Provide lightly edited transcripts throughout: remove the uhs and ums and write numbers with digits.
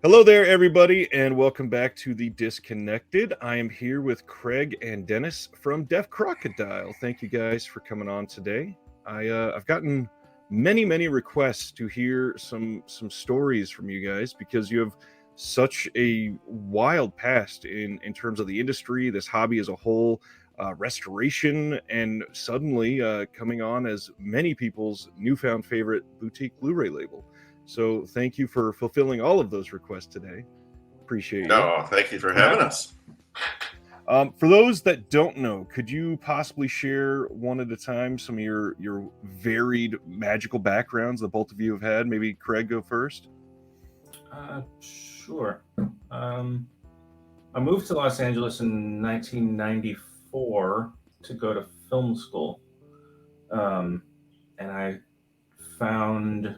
Hello there, everybody, and welcome back to The Disconnected. I am here with Craig and Dennis from Deaf Crocodile. Thank you guys for coming on today. I've gotten many requests to hear some stories from you guys because you have such a wild past in terms of the industry, this hobby as a whole, restoration, and suddenly coming on as many people's newfound favorite boutique Blu-ray label. So thank you for fulfilling all of those requests today. Appreciate you. Oh, thank you for having us. For those that don't know, could you possibly share one at a time some of your varied magical backgrounds that both of you have had? Maybe Craig, go first. Sure. I moved to Los Angeles in 1994 to go to film school. And I found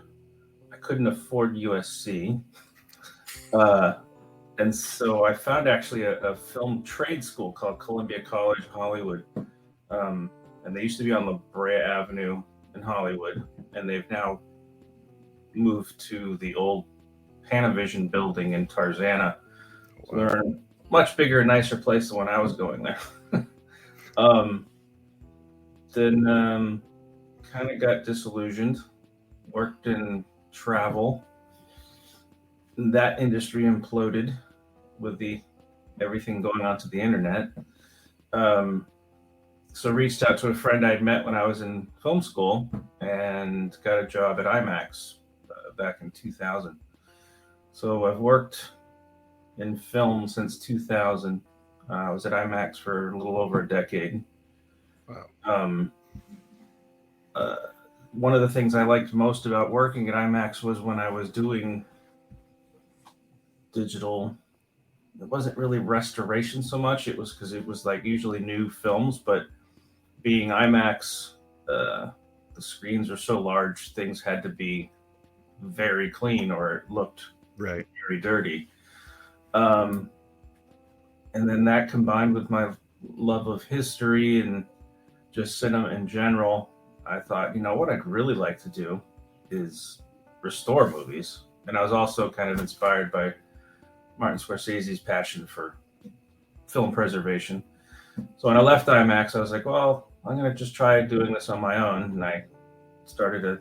I couldn't afford USC. And so I found actually a film trade school called Columbia College Hollywood. And they used to be on La Brea Avenue in Hollywood. And they've now moved to the old Panavision building in Tarzana. So they're in a much bigger and nicer place than when I was going there. Then kind of got disillusioned, worked in travel. That industry imploded with everything going on to the internet. So reached out to a friend I'd met when I was in film school and got a job at IMAX back in 2000. So I've worked in film since 2000. I was at IMAX for a little over a decade. Wow. One of the things I liked most about working at IMAX was when I was doing digital. It wasn't really restoration so much. It was because it was like usually new films, but being IMAX, the screens are so large, things had to be very clean or it looked Right. very dirty. And then that combined with my love of history and just cinema in general, I thought, what I'd really like to do is restore movies. And I was also kind of inspired by Martin Scorsese's passion for film preservation. So when I left IMAX, I was like, well, I'm going to just try doing this on my own. And I started a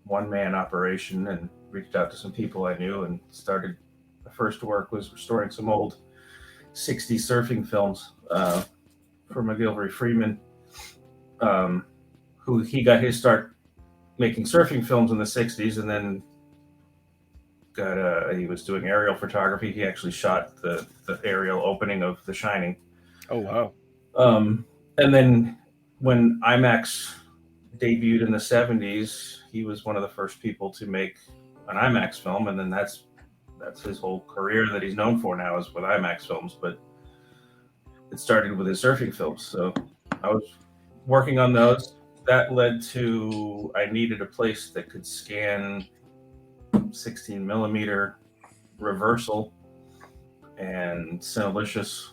one-man operation and reached out to some people I knew and started. My first work was restoring some old 60s surfing films for McGilvery Freeman, who he got his start making surfing films in the 60s and then he was doing aerial photography. He actually shot the aerial opening of The Shining. Oh, wow. And then when IMAX debuted in the 70s, he was one of the first people to make an IMAX film. And then that's his whole career that he's known for now is with IMAX films. But it started with his surfing films. So I was working on those. That led to I needed a place that could scan 16 millimeter reversal, and Cinelicious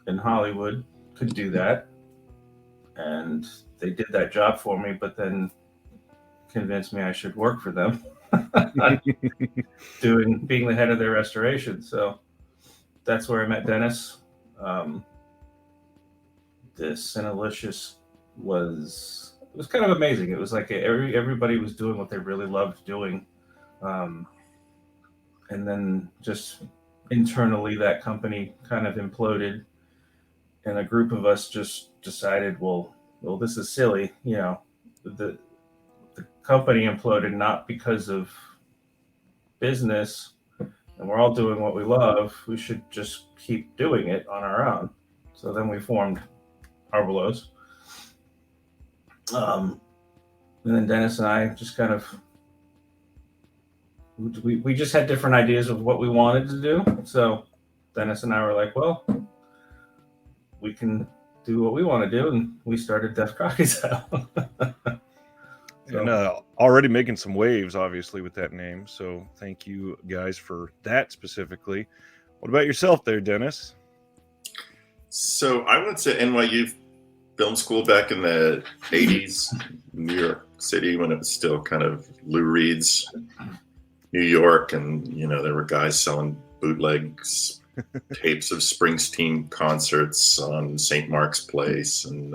in Hollywood could do that, and they did that job for me, but then convinced me I should work for them being the head of their restoration. So that's where I met Dennis. The Cinelicious was kind of amazing. It was like everybody was doing what they really loved doing. And then just internally, that company kind of imploded, and a group of us just decided, well, this is silly. The company imploded not because of business, and we're all doing what we love. We should just keep doing it on our own. So then we formed Arbolos. And then Dennis and I just kind of we just had different ideas of what we wanted to do. So Dennis and I were like, well, we can do what we want to do, and we started Deaf Crocodile. And already making some waves, obviously, with that name. So thank you guys for that specifically. What about yourself there, Dennis? So I went to NYU film school back in the 80s, New York City, when it was still kind of Lou Reed's New York, and there were guys selling bootlegs, tapes of Springsteen concerts on St. Mark's Place, and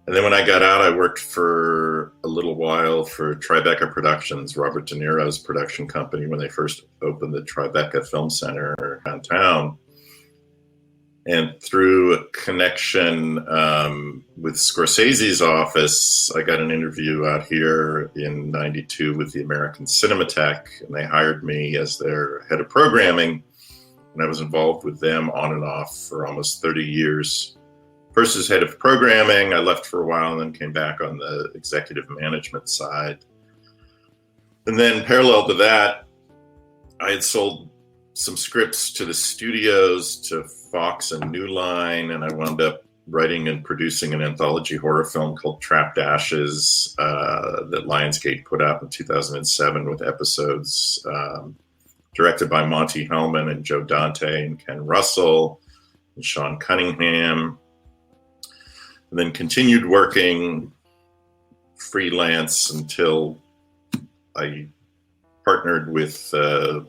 then when I got out, I worked for a little while for Tribeca Productions, Robert De Niro's production company, when they first opened the Tribeca Film Center downtown. And through a connection with Scorsese's office, I got an interview out here in '92 with the American Cinematheque, and they hired me as their head of programming. And I was involved with them on and off for almost 30 years. First as head of programming, I left for a while and then came back on the executive management side. And then parallel to that, I had sold some scripts to the studios, to Fox and New Line, and I wound up writing and producing an anthology horror film called Trapped Ashes that Lionsgate put out in 2007 with episodes directed by Monty Hellman and Joe Dante and Ken Russell and Sean Cunningham. And then continued working freelance until I partnered with a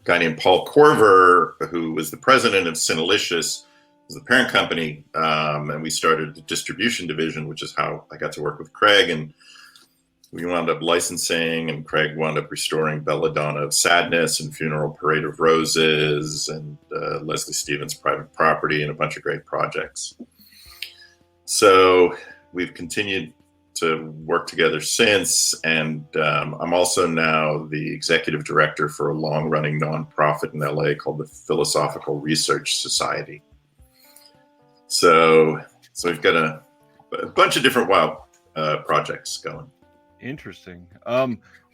guy named Paul Corver, who was the president of Cinelicious, was the parent company, and we started the distribution division, which is how I got to work with Craig. And we wound up licensing, and Craig wound up restoring Belladonna of Sadness and Funeral Parade of Roses and Leslie Stevens' Private Property and a bunch of great projects. So we've continued to work together since, and I'm also now the executive director for a long-running nonprofit in LA called the Philosophical Research Society. So we've got a bunch of different wild projects going. Interesting.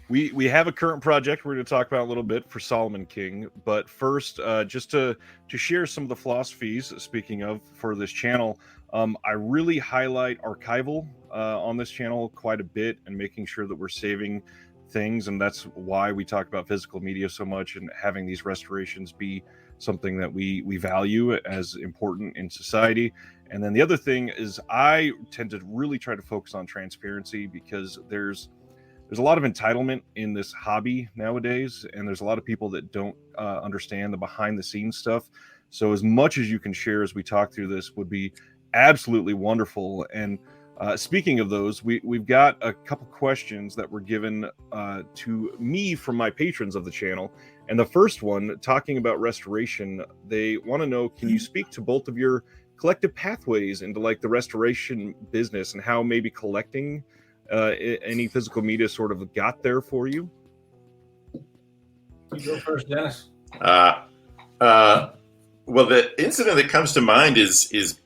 We have a current project we're going to talk about a little bit for Solomon King, but first, just to share some of the philosophies, speaking of, for this channel, I really highlight archival on this channel quite a bit and making sure that we're saving things, and that's why we talk about physical media so much and having these restorations be something that we value as important in society. And then the other thing is I tend to really try to focus on transparency, because there's a lot of entitlement in this hobby nowadays, and there's a lot of people that don't understand the behind the scenes stuff. So as much as you can share as we talk through this would be absolutely wonderful. And speaking of those, we've got a couple questions that were given to me from my patrons of the channel. And the first one, talking about restoration, they want to know, can you speak to both of your collective pathways into like the restoration business and how maybe collecting any physical media sort of got there for you? You go first, Dennis. Well, the incident that comes to mind is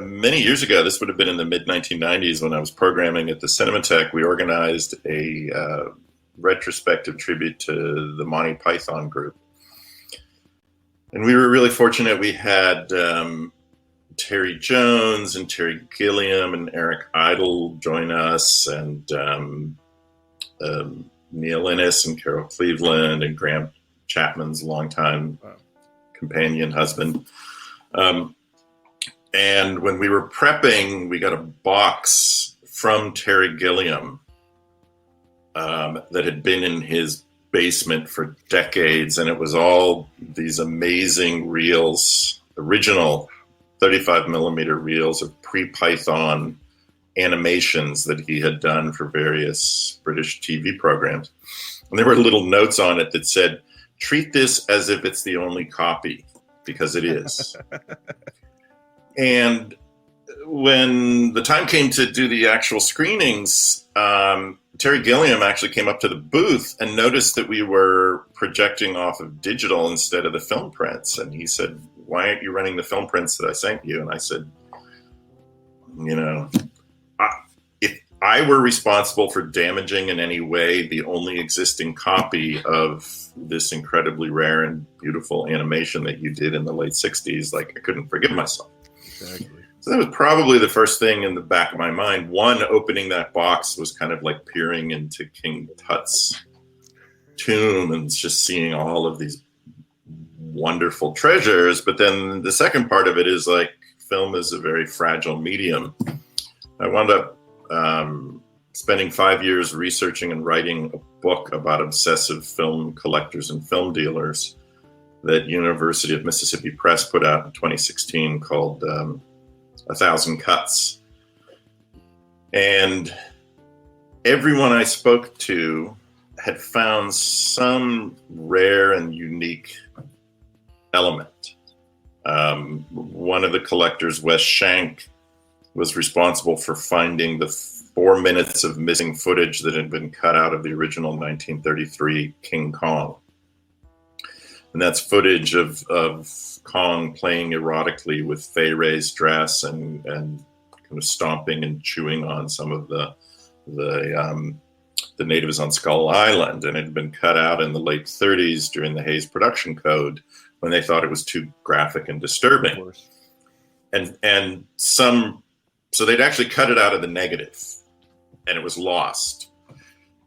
many years ago. This would have been in the mid-1990s when I was programming at the Cinematheque. We organized a retrospective tribute to the Monty Python group. And we were really fortunate. We had Terry Jones and Terry Gilliam and Eric Idle join us, and Neil Innes and Carol Cleveland and Graham Chapman's longtime companion husband. And when we were prepping, we got a box from Terry Gilliam that had been in his basement for decades. And it was all these amazing reels, original 35 millimeter reels of pre-Python animations that he had done for various British TV programs. And there were little notes on it that said, treat this as if it's the only copy, because it is. And when the time came to do the actual screenings, Terry Gilliam actually came up to the booth and noticed that we were projecting off of digital instead of the film prints. And he said, why aren't you running the film prints that I sent you? And I said, if I were responsible for damaging in any way the only existing copy of this incredibly rare and beautiful animation that you did in the late 60s, like, I couldn't forgive myself. Exactly. So that was probably the first thing in the back of my mind. One, opening that box was kind of like peering into King Tut's tomb and just seeing all of these wonderful treasures. But then the second part of it is like, film is a very fragile medium. I wound up spending 5 years researching and writing a book about obsessive film collectors and film dealers that University of Mississippi Press put out in 2016 called 1,000 Cuts. And everyone I spoke to had found some rare and unique element. One of the collectors, Wes Shank, was responsible for finding the 4 minutes of missing footage that had been cut out of the original 1933 King Kong. And that's footage of Kong playing erotically with Fay Wray's dress and kind of stomping and chewing on some of the natives on Skull Island. And it had been cut out in the late 30s during the Hays Production Code when they thought it was too graphic and disturbing. So they'd actually cut it out of the negative, and it was lost.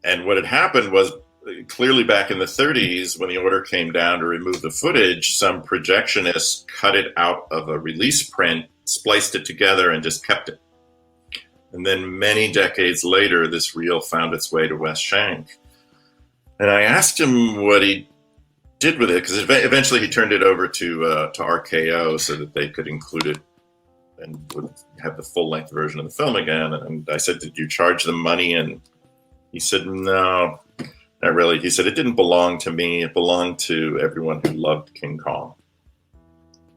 And what had happened was, clearly back in the 30s, when the order came down to remove the footage, some projectionist cut it out of a release print, spliced it together, and just kept it. And then many decades later, this reel found its way to Wes Shank. And I asked him what he did with it, because eventually he turned it over to RKO so that they could include it and would have the full-length version of the film again. And I said, did you charge them money? And he said, no, not really. He said, it didn't belong to me. It belonged to everyone who loved King Kong.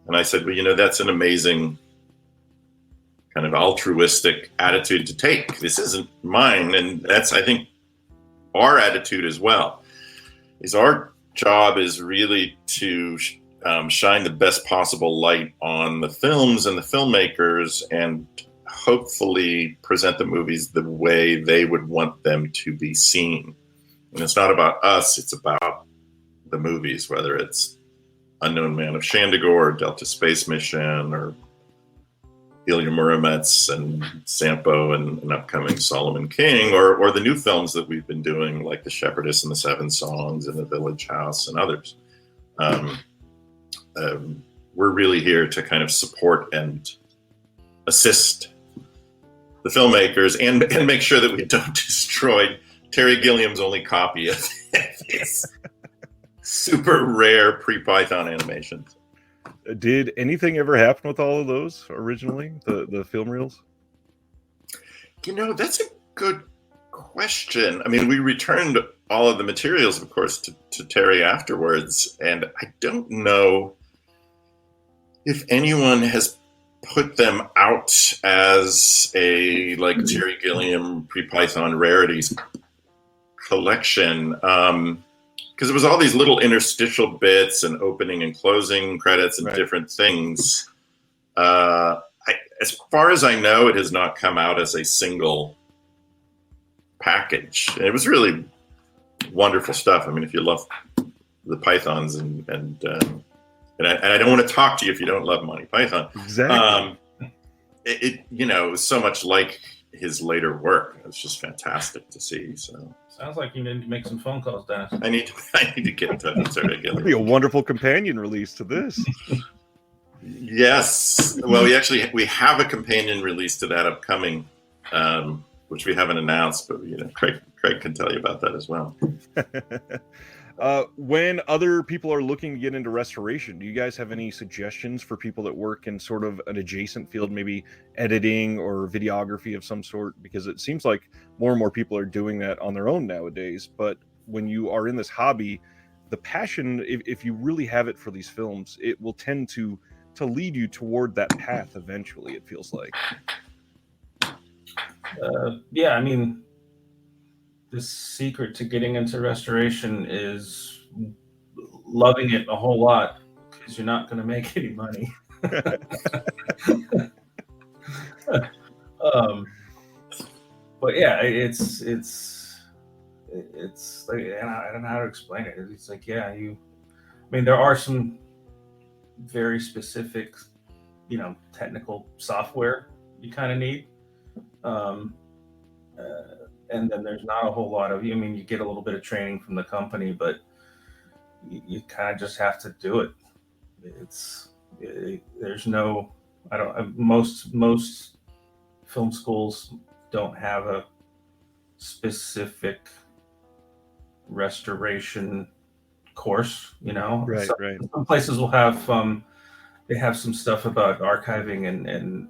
And I said, well, that's an amazing kind of altruistic attitude to take. This isn't mine. And that's, I think, our attitude as well. Is our job is really to shine the best possible light on the films and the filmmakers, and hopefully present the movies the way they would want them to be seen. And it's not about us, it's about the movies, whether it's Unknown Man of Shandigore, or Delta Space Mission, or Ilya Muromets and Sampo and an upcoming Solomon King, or the new films that we've been doing, like The Shepherdess and the Seven Songs and The Village House and others. We're really here to kind of support and assist the filmmakers and make sure that we don't destroy Terry Gilliam's only copy of his super rare pre-Python animations. Did anything ever happen with all of those originally, the film reels? That's a good question. I mean, we returned all of the materials, of course, to Terry afterwards, and I don't know if anyone has put them out as a Terry Gilliam pre-Python rarities collection, because it was all these little interstitial bits and opening and closing credits and different things. As far as I know, it has not come out as a single package. And it was really wonderful stuff. I mean, if you love the Pythons and I don't want to talk to you if you don't love Monty Python. Exactly. It was so much like his later work. It's just fantastic to see. So sounds like you need to make some phone calls, Dennis. I need to get in touch with Terry Gilliam. It'd be a wonderful companion release to this. Yes. Well, we have a companion release to that upcoming, which we haven't announced, but Craig can tell you about that as well. When other people are looking to get into restoration, do you guys have any suggestions for people that work in sort of an adjacent field, maybe editing or videography of some sort? Because it seems like more and more people are doing that on their own nowadays. But when you are in this hobby, the passion, if you really have it for these films, it will tend to lead you toward that path eventually, it feels like. Yeah, I mean, the secret to getting into restoration is loving it a whole lot, because you're not going to make any money. But yeah, it's like, and I don't know how to explain it. It's like, I mean, there are some very specific, technical software you kind of need. And then there's not a whole lot of, you get a little bit of training from the company, but you kind of just have to do it. There's no, most film schools don't have specific restoration course. Right, some, right. some places will have they have some stuff about archiving and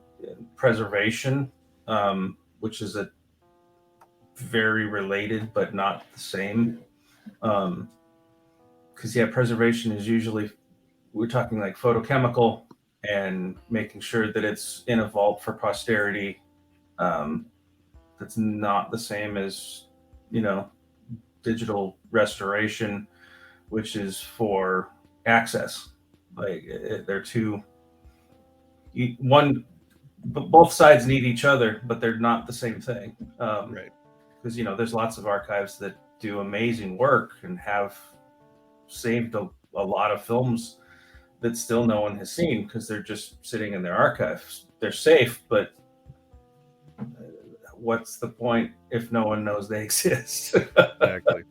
preservation, which is a very related but not the same. Because preservation is usually, we're talking like photochemical and making sure that it's in a vault for posterity. That's not the same as digital restoration, which is for access. Like they're two. Both sides need each other, but they're not the same thing. Right. Because there's lots of archives that do amazing work and have saved a lot of films that still no one has seen because they're just sitting in their archives. They're safe, but what's the point if no one knows they exist? Exactly.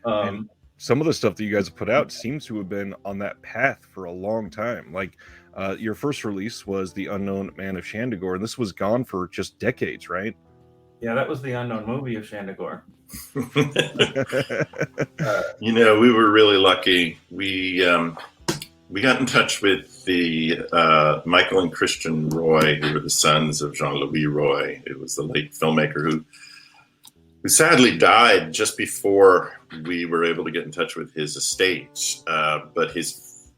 And some of the stuff that you guys have put out seems to have been on that path for a long time. Like your first release was The Unknown Man of Shandagor, and this was gone for just decades, right? Yeah, that was the unknown movie of Shandagor. We were really lucky. We got in touch with the Michael and Christian Roy, who were the sons of Jean-Louis Roy. It was the late filmmaker who sadly died just before we were able to get in touch with his estate. But his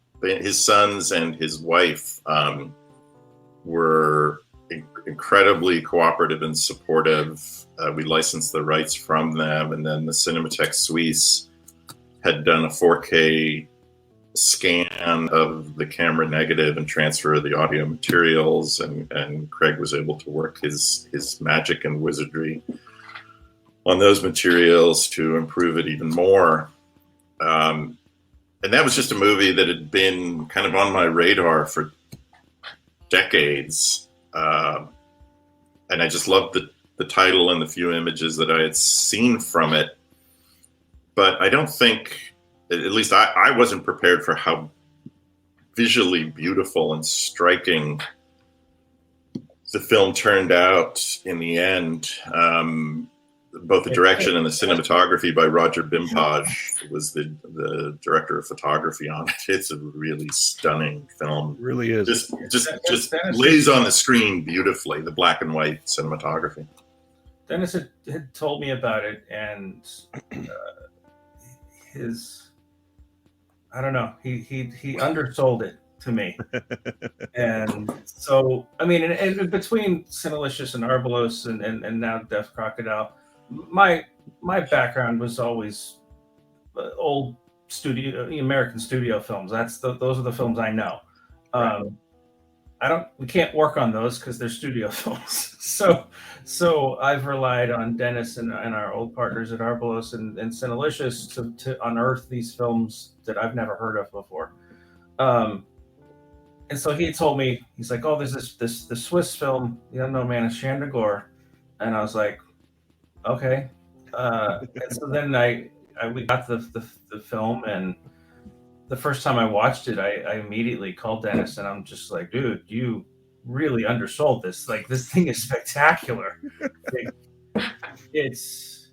sons and his wife were incredibly cooperative and supportive. We licensed the rights from them, and then the Cinémathèque Suisse had done a 4K scan of the camera negative and transfer of the audio materials, and Craig was able to work his magic and wizardry on those materials to improve it even more. And that was just a movie that had been kind of on my radar for decades. And I just loved the title and the few images that I had seen from it. But I don't think, at least I wasn't prepared for how visually beautiful and striking the film turned out in the end. Both the direction and the cinematography by Roger Bimpage was the director of photography on it. It's a really stunning film. It really is. Just lays on the screen beautifully, the black and white cinematography. Dennis had told me about it, and I don't know, he undersold it to me. And so, I mean, and between Cinelicious and Arballos and now Deaf Crocodile, my background was always old American studio films. Those are the films I know. We can't work on those because they're studio films. So I've relied on Dennis and our old partners at Arballos and Cinelicious to unearth these films that I've never heard of before. And so he told me, he's like, "Oh, there's this Swiss film, The Unknown Man of Shandagor," and I was like, "Okay." And so then we got the film, and the first time I watched it, I immediately called Dennis, and I'm just like, "Dude, you really undersold this. Like, this thing is spectacular. It's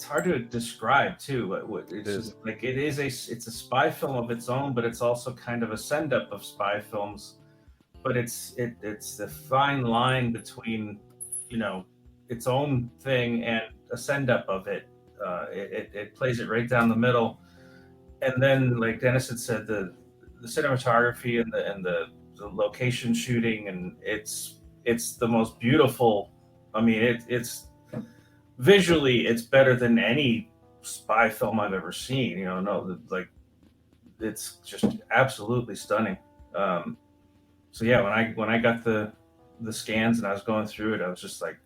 hard to describe too. It's a spy film of its own, but it's also kind of a send up of spy films. But it's the fine line between its own thing and a send up of it. It plays it right down the middle, and then, like Dennis had said, the cinematography and the location shooting, and it's the most beautiful. I mean, it's visually, it's better than any spy film I've ever seen. It's just absolutely stunning. So yeah, when I got the scans and I was going through it, I was just like,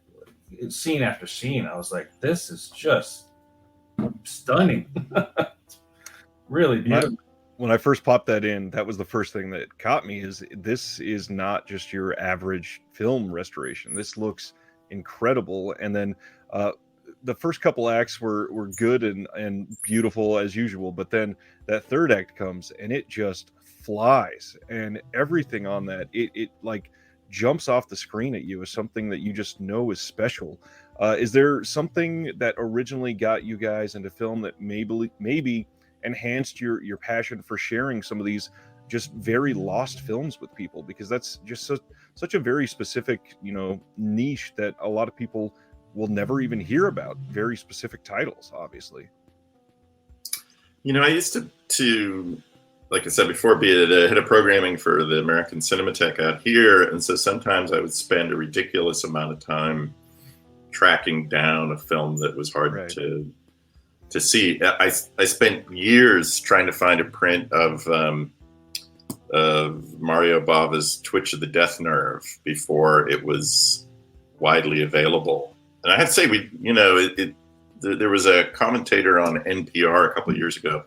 scene after scene, I was like, this is just stunning. Really beautiful. When I first popped that in, that was the first thing that caught me. Is this is not just your average film restoration. This looks incredible. And then the first couple acts were good and beautiful as usual, but then that third act comes and it just flies, and everything on that, it like jumps off the screen at you as something that you just know is special. Is there something that originally got you guys into film that maybe enhanced your passion for sharing some of these just very lost films with people? Because that's just such a very specific, niche that a lot of people will never even hear about. Very specific titles, obviously. I used to, like I said before, be a head of programming for the American Cinematheque out here. And so sometimes I would spend a ridiculous amount of time tracking down a film that was hard to see. I spent years trying to find a print of Mario Bava's Twitch of the Death Nerve before it was widely available. And I have to say, there was a commentator on NPR a couple of years ago,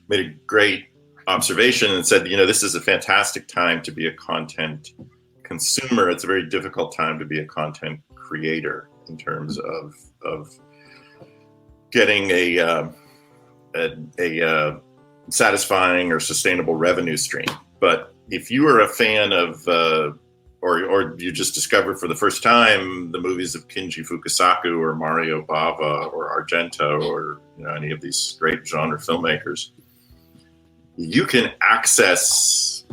made a great observation and said, this is a fantastic time to be a content consumer. It's a very difficult time to be a content creator in terms of getting a satisfying or sustainable revenue stream. But if you are a fan of, or you just discovered for the first time the movies of Kinji Fukasaku or Mario Bava or Argento or any of these great genre filmmakers, you can access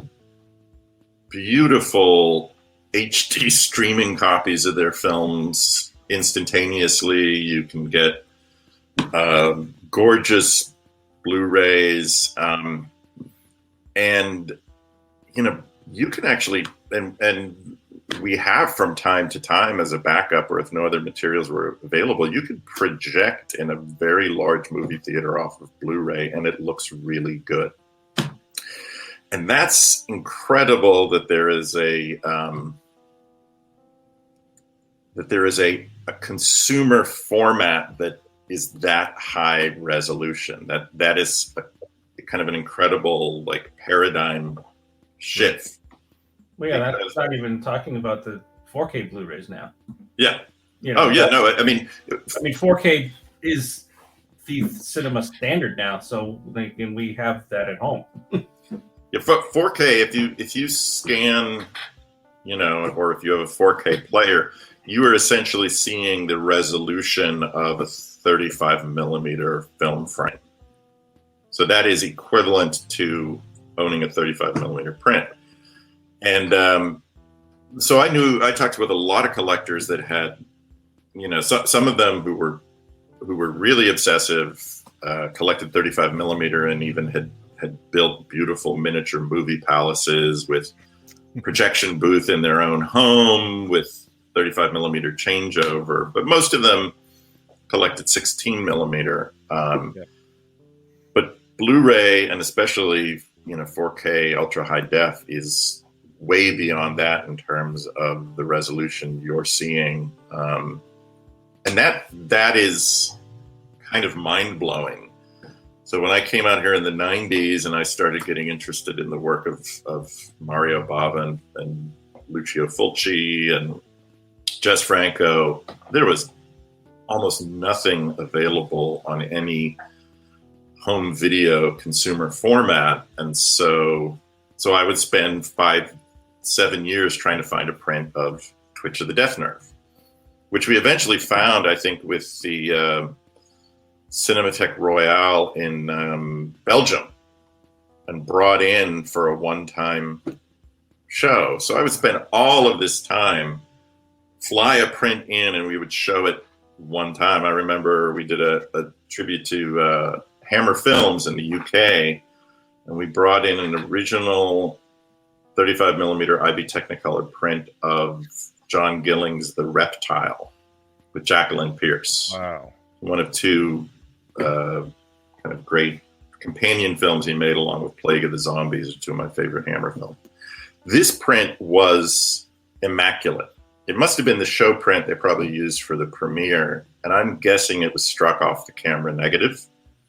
beautiful HD streaming copies of their films instantaneously. You can get gorgeous Blu-rays, and you can actually, and we have from time to time as a backup, or if no other materials were available, you could project in a very large movie theater off of Blu-ray, and it looks really good. And that's incredible that there is a consumer format that is that high resolution. That is a kind of an incredible paradigm shift. Well, yeah, that's not even talking about the 4K Blu-rays now. Yeah. I mean 4K is the cinema standard now, so we have that at home. Yeah, 4K. If you scan, or if you have a 4K player, you are essentially seeing the resolution of a 35 millimeter film frame. So that is equivalent to owning a 35 millimeter print. And so I talked with a lot of collectors that had, some of them who were really obsessive, collected 35 millimeter and even had built beautiful miniature movie palaces with projection booth in their own home with 35 millimeter changeover. But most of them collected 16 millimeter. But Blu-ray, and especially 4K ultra high def, is way beyond that in terms of the resolution you're seeing, and that is kind of mind blowing. So when I came out here in the 90s and I started getting interested in the work of Mario Bava and Lucio Fulci and Jess Franco, there was almost nothing available on any home video consumer format. And so I would spend 5-7 years trying to find a print of Twitch of the Death Nerve, which we eventually found, I think, with the Cinematheque Royale in Belgium, and brought in for a one-time show. So I would spend all of this time, fly a print in, and we would show it one time. I remember we did a tribute to Hammer Films in the UK, and we brought in an original 35 millimeter IB Technicolor print of John Gilling's The Reptile with Jacqueline Pierce. Wow. One of two kind of great companion films he made, along with Plague of the Zombies, are two of my favorite Hammer films. This print was immaculate. It must have been the show print they probably used for the premiere, and I'm guessing it was struck off the camera negative,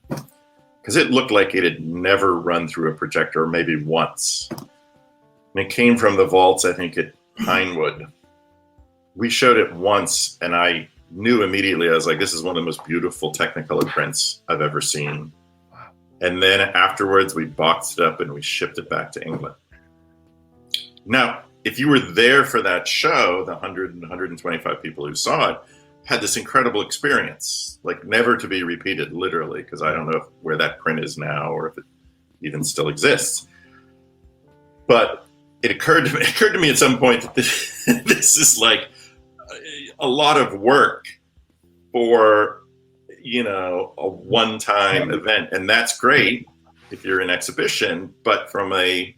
because it looked like it had never run through a projector, or maybe once. And it came from the vaults, I think, at Pinewood. We showed it once, and I knew immediately, I was like, this is one of the most beautiful Technicolor prints I've ever seen. Wow. And then afterwards, we boxed it up and we shipped it back to England. Now, if you were there for that show, the 100 and 125 people who saw it had this incredible experience, like never to be repeated, literally, because I don't know where that print is now or if it even still exists. But it occurred to me at some point that this is like a lot of work for, a one-time event. And that's great if you're an exhibition, but from an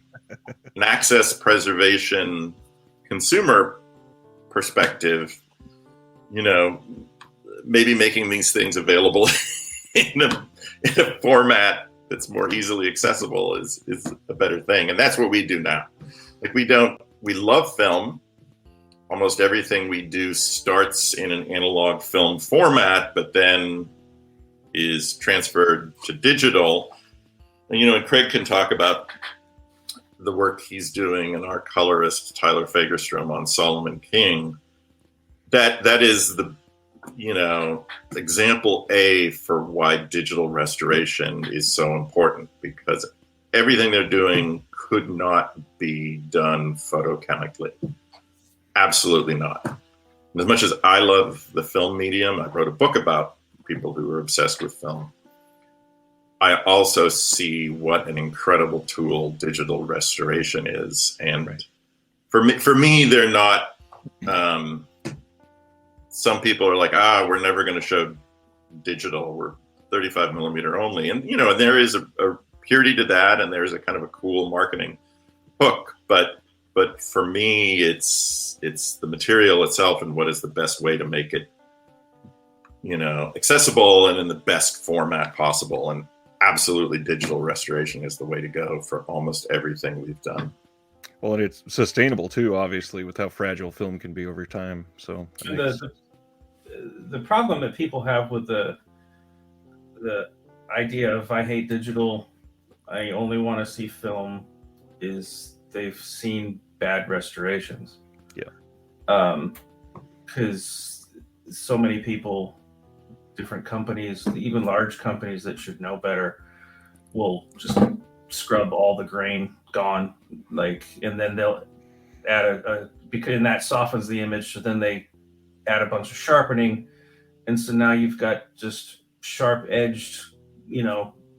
access preservation consumer perspective, maybe making these things available in a format that's more easily accessible is a better thing. And that's what we do now. Like we love film. Almost everything we do starts in an analog film format, but then is transferred to digital. And Craig can talk about the work he's doing, and our colorist Tyler Fagerstrom on Solomon King. That is the example A for why digital restoration is so important, because everything they're doing could not be done photochemically. Absolutely not. And as much as I love the film medium, I wrote a book about people who are obsessed with film. I also see what an incredible tool digital restoration is. And right. for me, they're not, some people are like, we're never going to show digital. We're 35 millimeter only. And, and there is a purity to that. And there's a kind of a cool marketing hook. But for me, it's the material itself and what is the best way to make it, accessible and in the best format possible. And absolutely digital restoration is the way to go for almost everything we've done. Well, and it's sustainable too, obviously, with how fragile film can be over time. So the problem that people have with the idea of I hate digital, I only want to see film, is they've seen bad restorations. Yeah. Because so many people, different companies, even large companies that should know better, will just scrub all the grain, gone, and then they'll add and that softens the image. So then they add a bunch of sharpening, and so now you've got just sharp edged,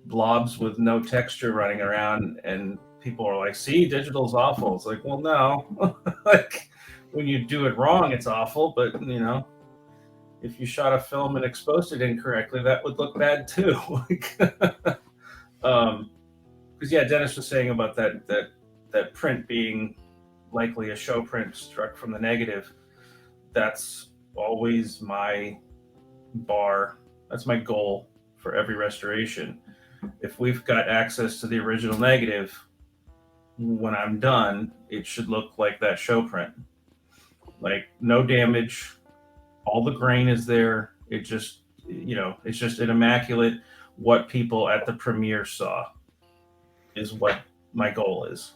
blobs with no texture running around, and people are like, "See, digital's awful." It's like, well, no, when you do it wrong, it's awful, but if you shot a film and exposed it incorrectly, that would look bad too. Because Dennis was saying about that print being likely a show print struck from the negative. That's always my bar. That's my goal for every restoration. If we've got access to the original negative, when I'm done, it should look like that show print. Like no damage. All the grain is there. It just, it's just an immaculate, what people at the premiere saw is what my goal is.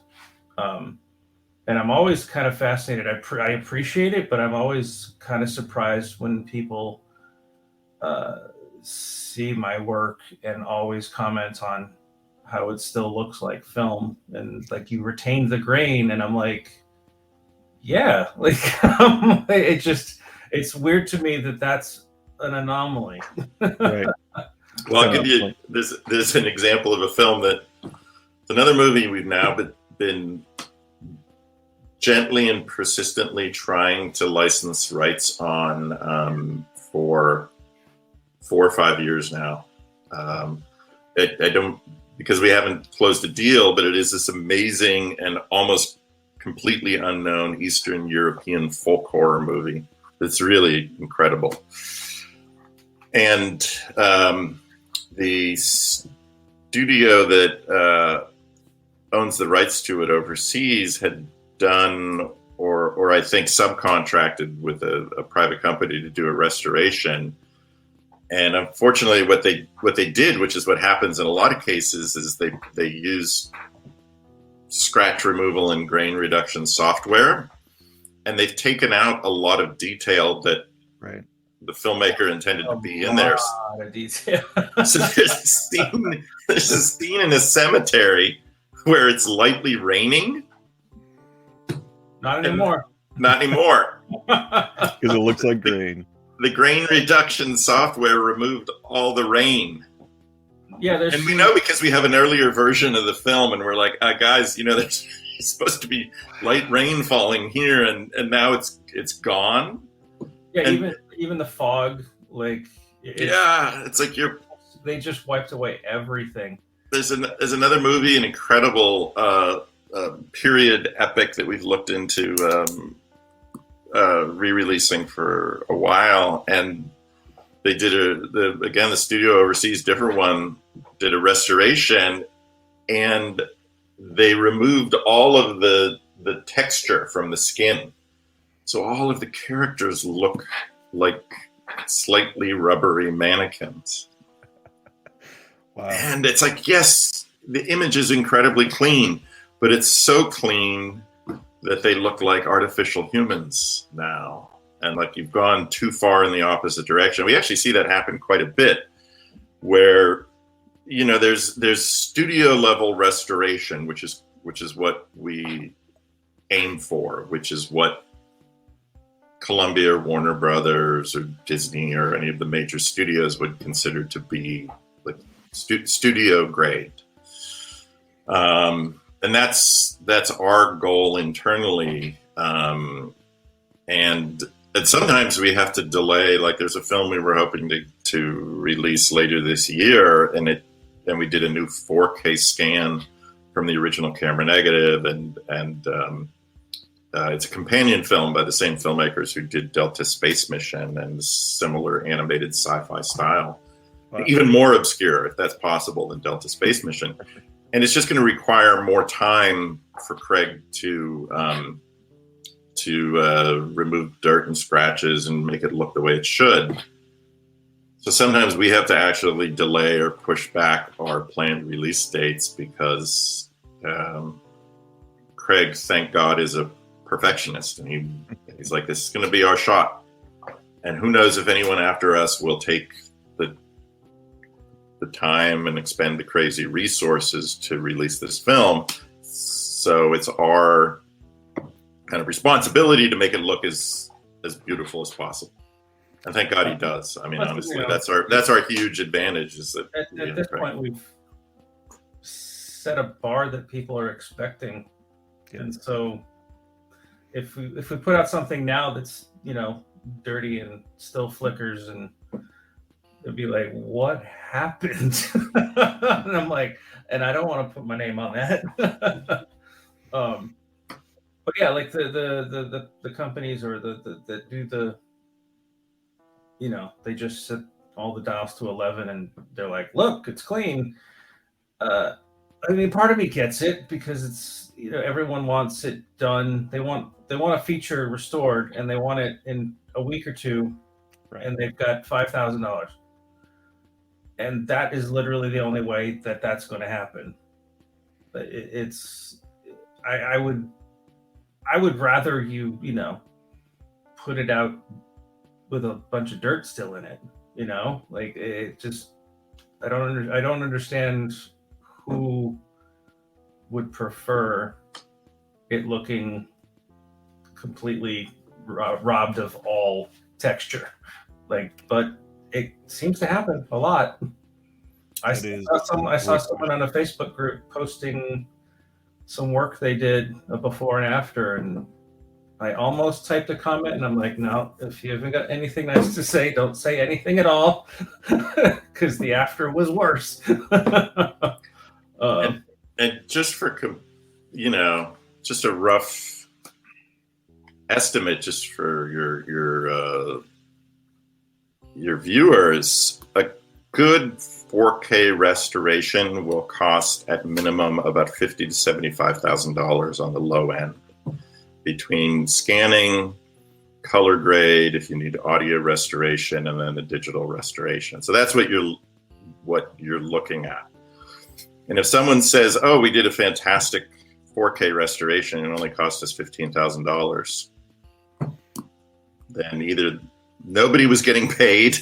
And I'm always kind of fascinated. I appreciate it, but I'm always kind of surprised when people see my work and always comment on how it still looks like film and like you retained the grain. And I'm like, yeah, it's weird to me that that's an anomaly. Right. Well, I'll give you there's an example of a film that it's another movie we've now been gently and persistently trying to license rights on for 4 or 5 years now. I don't, because we haven't closed a deal, but it is this amazing and almost completely unknown Eastern European folk horror movie. It's really incredible. And the studio that owns the rights to it overseas had done, or I think subcontracted with a private company to do a restoration. And unfortunately, what they did, which is what happens in a lot of cases, is they use scratch removal and grain reduction software, and they've taken out a lot of detail that the filmmaker intended to be in there. A lot of detail. So there's a scene in a cemetery where it's lightly raining, Not anymore. Not anymore. Because it looks like grain. The grain reduction software removed all the rain. Yeah, and we know because we have an earlier version of the film, and we're like, guys, there's supposed to be light rain falling here, and now it's gone. Yeah, and, even the fog, like it's like they just wiped away everything. There's another movie, an incredible period epic that we've looked into re-releasing for a while, and they did the studio overseas, different one, did a restoration, and they removed all of the texture from the skin, so all of the characters look like slightly rubbery mannequins. Wow. And it's like, yes, the image is incredibly clean, but it's so clean that they look like artificial humans now. And like you've gone too far in the opposite direction. We actually see that happen quite a bit, where there's studio level restoration, which is what we aim for, which is what Columbia or Warner Brothers or Disney or any of the major studios would consider to be like studio grade. And that's our goal internally. And sometimes we have to delay, like there's a film we were hoping to release later this year, and we did a new 4K scan from the original camera negative, and it's a companion film by the same filmmakers who did Delta Space Mission and similar animated sci-fi style. Wow. Even more obscure, if that's possible, than Delta Space Mission. And it's just going to require more time for Craig to remove dirt and scratches and make it look the way it should. So sometimes we have to actually delay or push back our planned release dates because Craig, thank God, is a perfectionist, and he's like, this is going to be our shot. And who knows if anyone after us will take the time and expend the crazy resources to release this film. So it's our kind of responsibility to make it look as beautiful as possible. And thank God he does. I mean, honestly, that's our huge advantage. Is that at this point we've set a bar that people are expecting, and so if we put out something now that's dirty and still flickers, and it'd be like, what happened? And I'm like, and I don't want to put my name on that. But yeah, like the companies or that do the, they just set all the dials to 11 and they're like, look, it's clean. I mean, part of me gets it because it's, everyone wants it done. They want a feature restored and they want it in a week or two, right, and they've got $5,000. And that is literally the only way that that's going to happen. But I would rather you put it out with a bunch of dirt still in it. Like it just, I don't understand who would prefer it looking completely robbed of all texture. But it seems to happen a lot. I saw someone on a Facebook group posting some work they did before and after, and I almost typed a comment, and I'm like, no, if you haven't got anything nice to say, don't say anything at all, because the after was worse. And just for just a rough estimate, just for your viewers, a good 4K restoration will cost at minimum about $50,000 to $75,000 on the low end, between scanning, color grade, if you need audio restoration, and then the digital restoration. So that's what you're looking at. And if someone says, "Oh, we did a fantastic 4K restoration, it only cost us $15,000," then either nobody was getting paid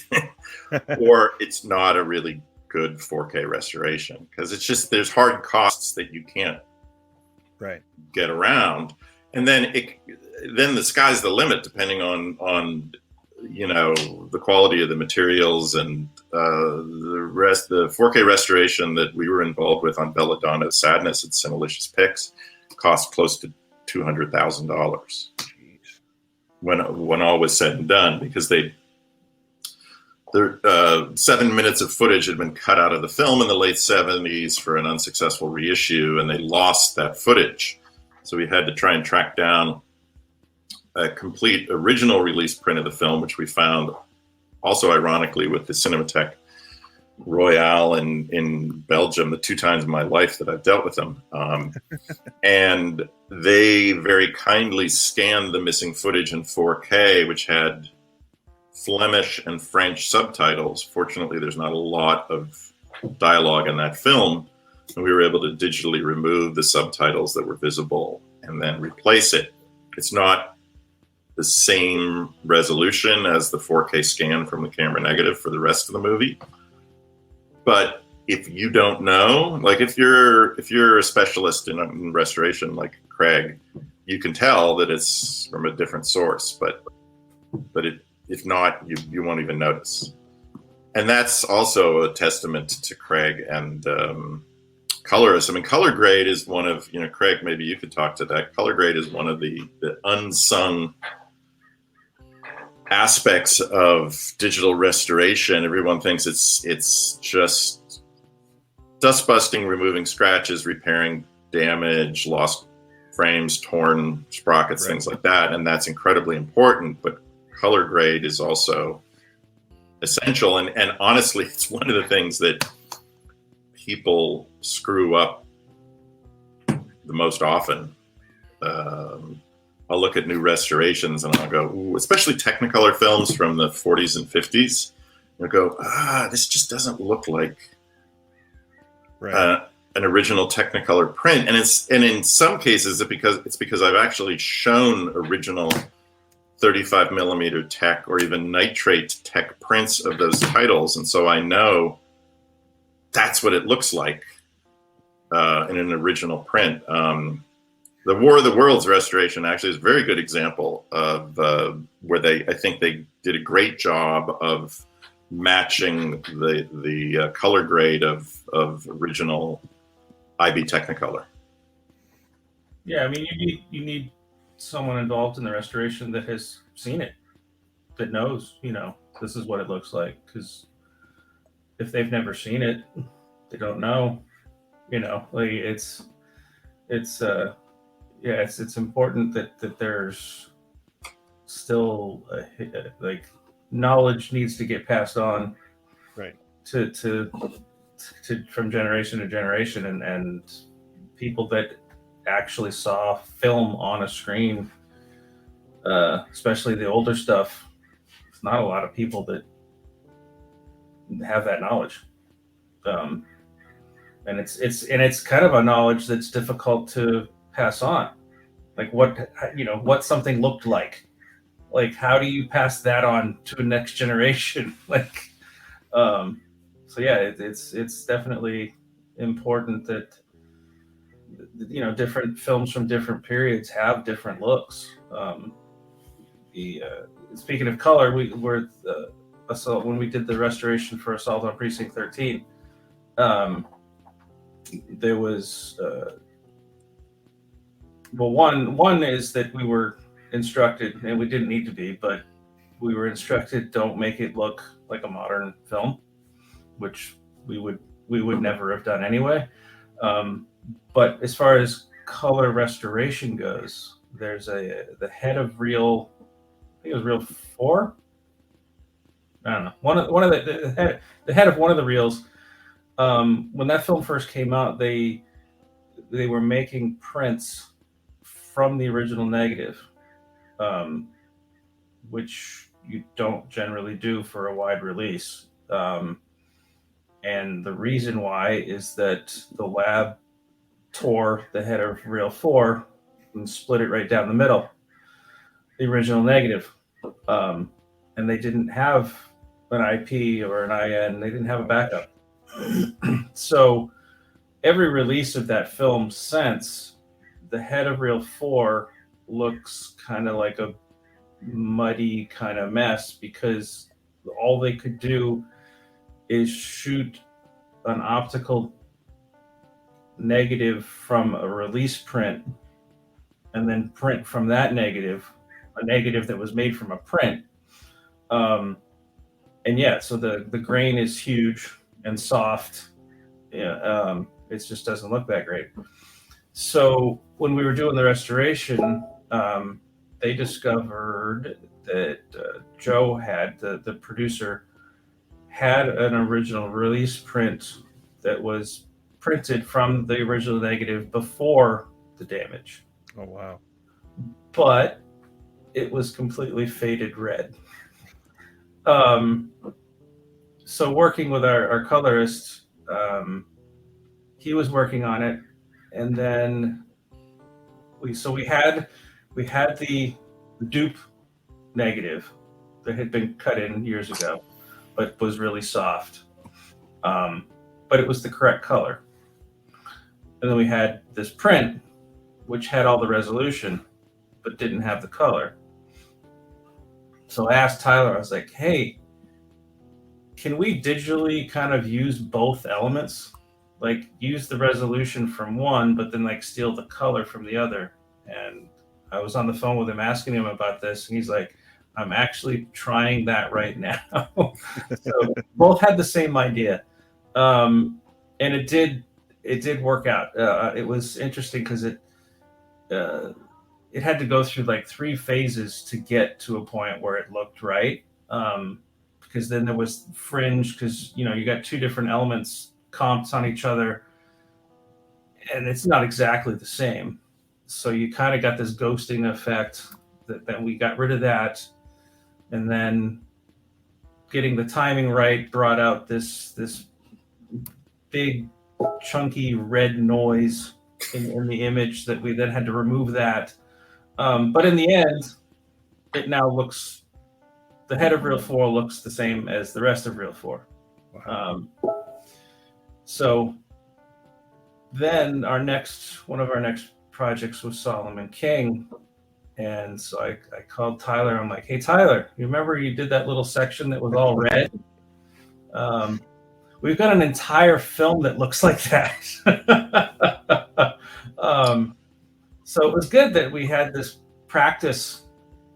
or it's not a really good 4K restoration, because it's just, there's hard costs that you can't get around. and then the sky's the limit, depending on the quality of the materials and the 4K restoration that we were involved with on Belladonna Sadness at Cinemalicious Picks cost close to $200,000 when all was said and done, because 7 minutes of footage had been cut out of the film in the late 70s for an unsuccessful reissue, and they lost that footage. So we had to try and track down a complete original release print of the film, which we found also ironically with the Cinematheque Royale in Belgium, the 2 times in my life that I've dealt with them. And they very kindly scanned the missing footage in 4K, which had Flemish and French subtitles. Fortunately, there's not a lot of dialogue in that film, and we were able to digitally remove the subtitles that were visible and then replace it. It's not the same resolution as the 4K scan from the camera negative for the rest of the movie. But if you don't know, like if you're a specialist in restoration like Craig, you can tell that it's from a different source. But if not, you won't even notice. And that's also a testament to Craig and colorists. I mean, color grade is one of, Craig, maybe you could talk to that. Color grade is one of the unsung aspects of digital restoration. Everyone thinks it's just dust busting, removing scratches, repairing damage, lost frames, torn sprockets, things like that. And that's incredibly important. But color grade is also essential. And honestly, it's one of the things that people screw up the most often. I'll look at new restorations and I'll go, ooh, especially Technicolor films from the 40s and 50s. I'll go, this just doesn't look like an original Technicolor print. And in some cases, it's because I've actually shown original 35 millimeter tech or even nitrate tech prints of those titles, and so I know that's what it looks like in an original print. The War of the Worlds restoration actually is a very good example of where I think they did a great job of matching the color grade of original IB Technicolor. Yeah, I mean, you need someone involved in the restoration that has seen it, that knows, this is what it looks like. Because if they've never seen it, they don't know. Like it's important that there's still like knowledge needs to get passed on, right, to from generation to generation, and people that actually saw film on a screen, especially the older stuff. It's not a lot of people that have that knowledge, and it's kind of a knowledge that's difficult to pass on. Like what something looked like how do you pass that on to a next generation? So yeah, it's definitely important that different films from different periods have different looks. Speaking of color, when we did the restoration for Assault on Precinct 13, there was one is that we were instructed, and we didn't need to be, but we were instructed, don't make it look like a modern film, which we would never have done anyway. But as far as color restoration goes, there's the head of reel, I think it was reel 4. I don't know. One of the head of one of the reels. When that film first came out, they were making prints from the original negative, which you don't generally do for a wide release. And the reason why is that the lab tore the head of reel 4 and split it right down the middle, the original negative. And they didn't have an IP or an IN. They didn't have a backup. So every release of that film since, the head of reel 4 looks kind of like a muddy kind of mess because all they could do is shoot an optical negative from a release print and then print from that negative a negative that was made from a print. And yeah, so the grain is huge and soft. Yeah, it just doesn't look that great. So when we were doing the restoration, they discovered that Joe had the producer had an original release print that was printed from the original negative before the damage. Oh wow! But it was completely faded red. So working with our colorist, he was working on it, and then we had the dupe negative that had been cut in years ago, but was really soft. But it was the correct color. And then we had this print, which had all the resolution, but didn't have the color. So I asked Tyler, I was like, hey, can we digitally kind of use both elements? Like use the resolution from one, but then like steal the color from the other. And I was on the phone with him asking him about this, and he's like, I'm actually trying that right now. So both had the same idea. And it did work out. It was interesting because it had to go through like 3 phases to get to a point where it looked right. Because then there was fringe, because you got 2 different elements comped on each other, and it's not exactly the same. So you kind of got this ghosting effect. That we got rid of that, and then getting the timing right brought out this big chunky red noise in the image that we then had to remove that. But in the end, it now looks, the head of Reel 4 looks the same as the rest of Reel 4. Wow. So then one of our next projects was Solomon King. And so I called Tyler. I'm like, hey, Tyler, you remember you did that little section that was all red? We've got an entire film that looks like that. So it was good that we had this practice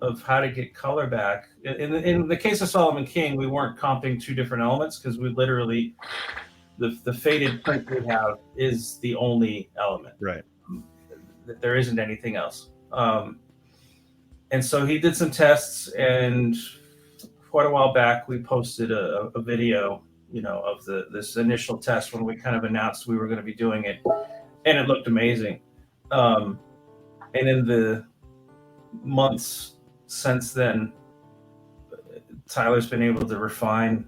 of how to get color back. In the case of Solomon King, we weren't comping 2 different elements because we literally, the faded print we have is the only element. Right. There isn't anything else. And so he did some tests, and quite a while back, we posted a video, of this initial test when we kind of announced we were going to be doing it, and it looked amazing. And in the months since then, Tyler's been able to refine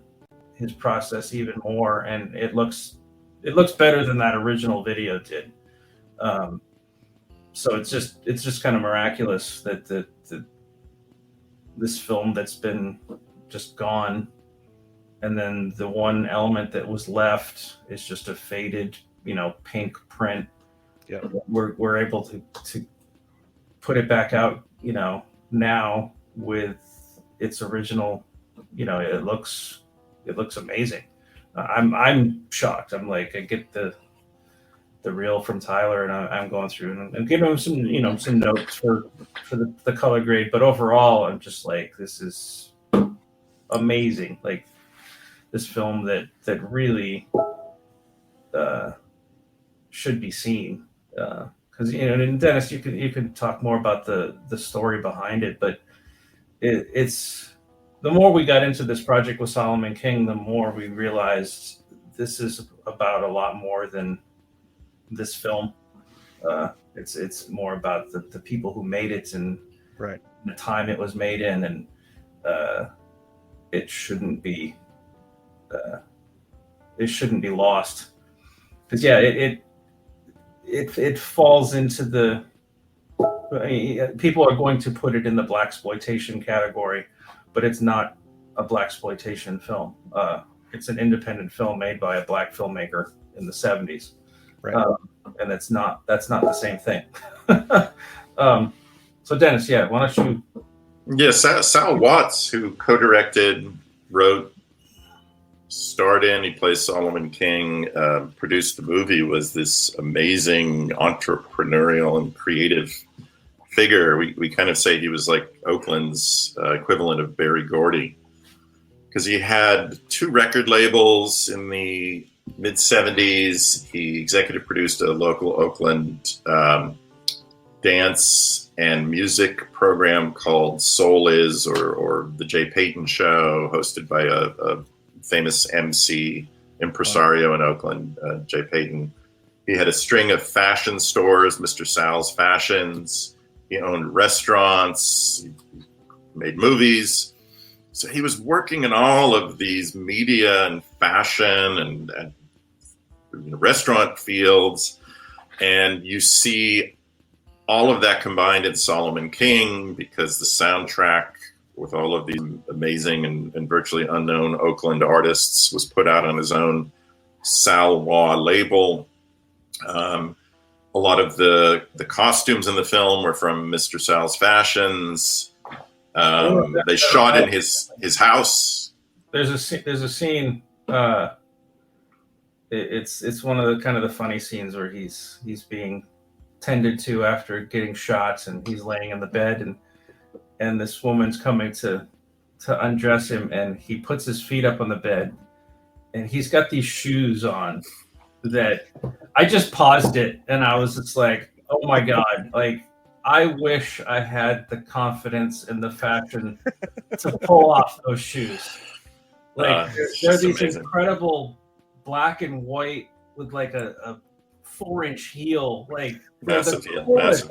his process even more, and it looks better than that original video did. So it's just kind of miraculous that this film that's been just gone, and then the one element that was left is just a faded, pink print. Yeah, we're able to put it back out, now with its original. It looks amazing. I'm shocked. I'm like, I get the reel from Tyler, and I'm going through and giving him some notes for the color grade, but overall I'm just like, this is amazing. Like this film that really should be seen, because and Dennis, you can talk more about the story behind it, but it's the more we got into this project with Solomon King, the more we realized this is about a lot more than this film. It's more about the people who made it, and right, the time it was made in, and it shouldn't be lost, because it falls into the, people are going to put it in the blaxploitation category, but it's not a blaxploitation film. It's an independent film made by a black filmmaker in the 70s. right. And that's not the same thing. So Dennis, yeah, why don't you? Yeah, Sal Watts, who co-directed, wrote, starred in, he plays Solomon King, produced the movie, was this amazing entrepreneurial and creative figure. We kind of say he was like Oakland's equivalent of Berry Gordy, because he had 2 record labels in the mid 70s. He executive produced a local Oakland dance and music program called Soul Is, or the Jay Payton Show, hosted by a famous MC impresario in Oakland, Jay Payton. He had a string of fashion stores, Mr. Sal's Fashions. He owned restaurants, he made movies. So he was working in all of these media and fashion and restaurant fields. And you see all of that combined in Solomon King, because the soundtrack with all of these amazing and virtually unknown Oakland artists was put out on his own Salwa label. A lot of the costumes in the film were from Mr. Sal's Fashions. They shot in his house. There's a scene. It's one of the kind of the funny scenes where he's being tended to after getting shots, and he's laying in the bed, and this woman's coming to undress him, and he puts his feet up on the bed, and he's got these shoes on that I just paused it, and I was just like, oh my God, like I wish I had the confidence and the fashion to pull off those shoes. Like they're these amazing, incredible black and white with like a 4-inch heel. Like massive heel, massive.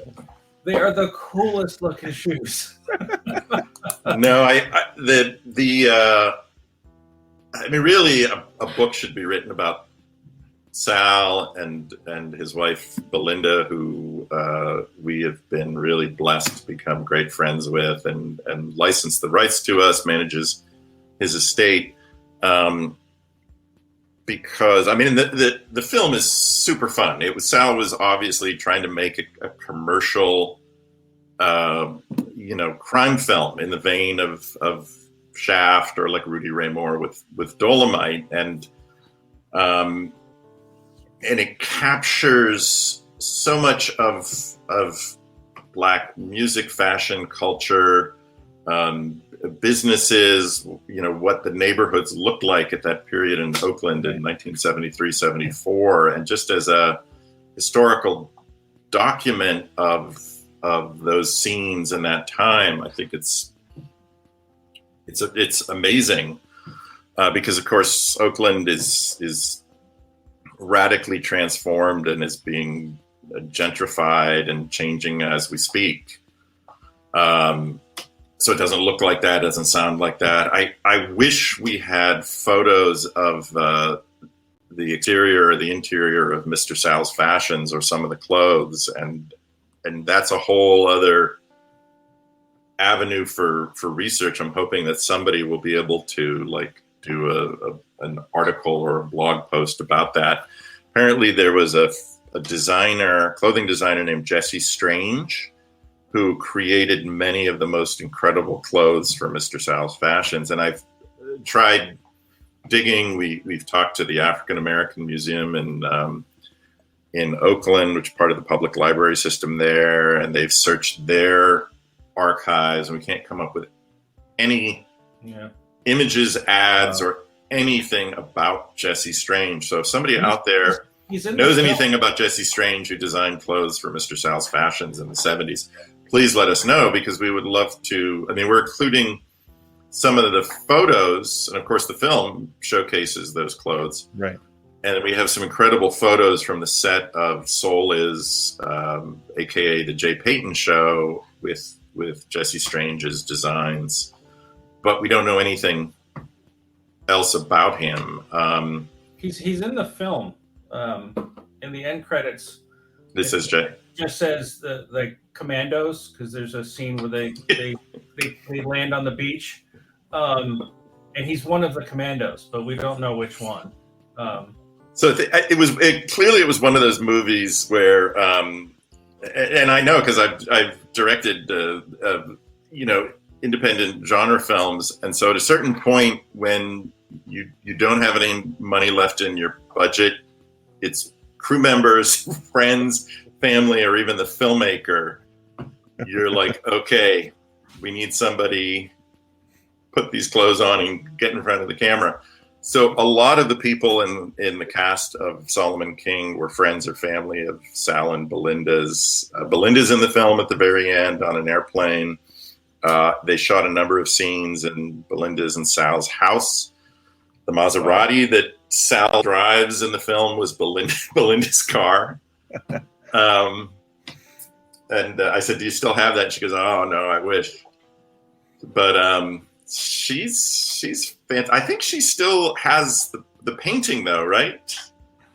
They are the coolest looking shoes. No, I mean, really, a book should be written about Sal and his wife Belinda, who we have been really blessed to become great friends with, and licensed the rights to us, manages his estate. Because I mean, the film is super fun. Sal was obviously trying to make a commercial, crime film in the vein of Shaft, or like Rudy Ray Moore with Dolomite, and it captures so much of Black music, fashion, culture, businesses, what the neighborhoods looked like at that period in Oakland in 1973, 74. And just as a historical document of those scenes in that time, I think it's amazing, because of course Oakland is radically transformed and is being gentrified and changing as we speak. So it doesn't look like that, doesn't sound like that. I wish we had photos of the exterior or the interior of Mr. Sal's Fashions, or some of the clothes, and that's a whole other avenue for research. I'm hoping that somebody will be able to do an article or a blog post about that. Apparently there was a clothing designer named Jesse Strange, who created many of the most incredible clothes for Mr. Sal's Fashions. And I've tried digging. We've talked to the African American Museum in Oakland, which is part of the public library system there, and they've searched their archives, and we can't come up with any images, ads, or anything about Jesse Strange. So if somebody out there knows anything about Jesse Strange, who designed clothes for Mr. Sal's Fashions in the 70s, please let us know, because we would love to. I mean, we're including some of the photos, and of course the film showcases those clothes. Right. And we have some incredible photos from the set of Soul Is, aka the Jay Payton Show, with Jesse Strange's designs. But we don't know anything else about him. He's in the film. In the end credits, This says Jay. Just says the commandos, because there's a scene where they land on the beach, and he's one of the commandos, but we don't know which one. So it was clearly one of those movies where And I know because I've directed, independent genre films, and so at a certain point when you don't have any money left in your budget, it's crew members, friends, family, or even the filmmaker. You're like, okay, we need somebody, put these clothes on and get in front of the camera. So a lot of the people in the cast of Solomon King were friends or family of Sal and Belinda's. Belinda's in the film at the very end on an airplane. They shot a number of scenes in Belinda's and Sal's house. The Maserati that Sal drives in the film was Belinda's car. And I said, "Do you still have that?" And she goes, "Oh no, I wish." But she's fantastic. I think she still has the painting though, right?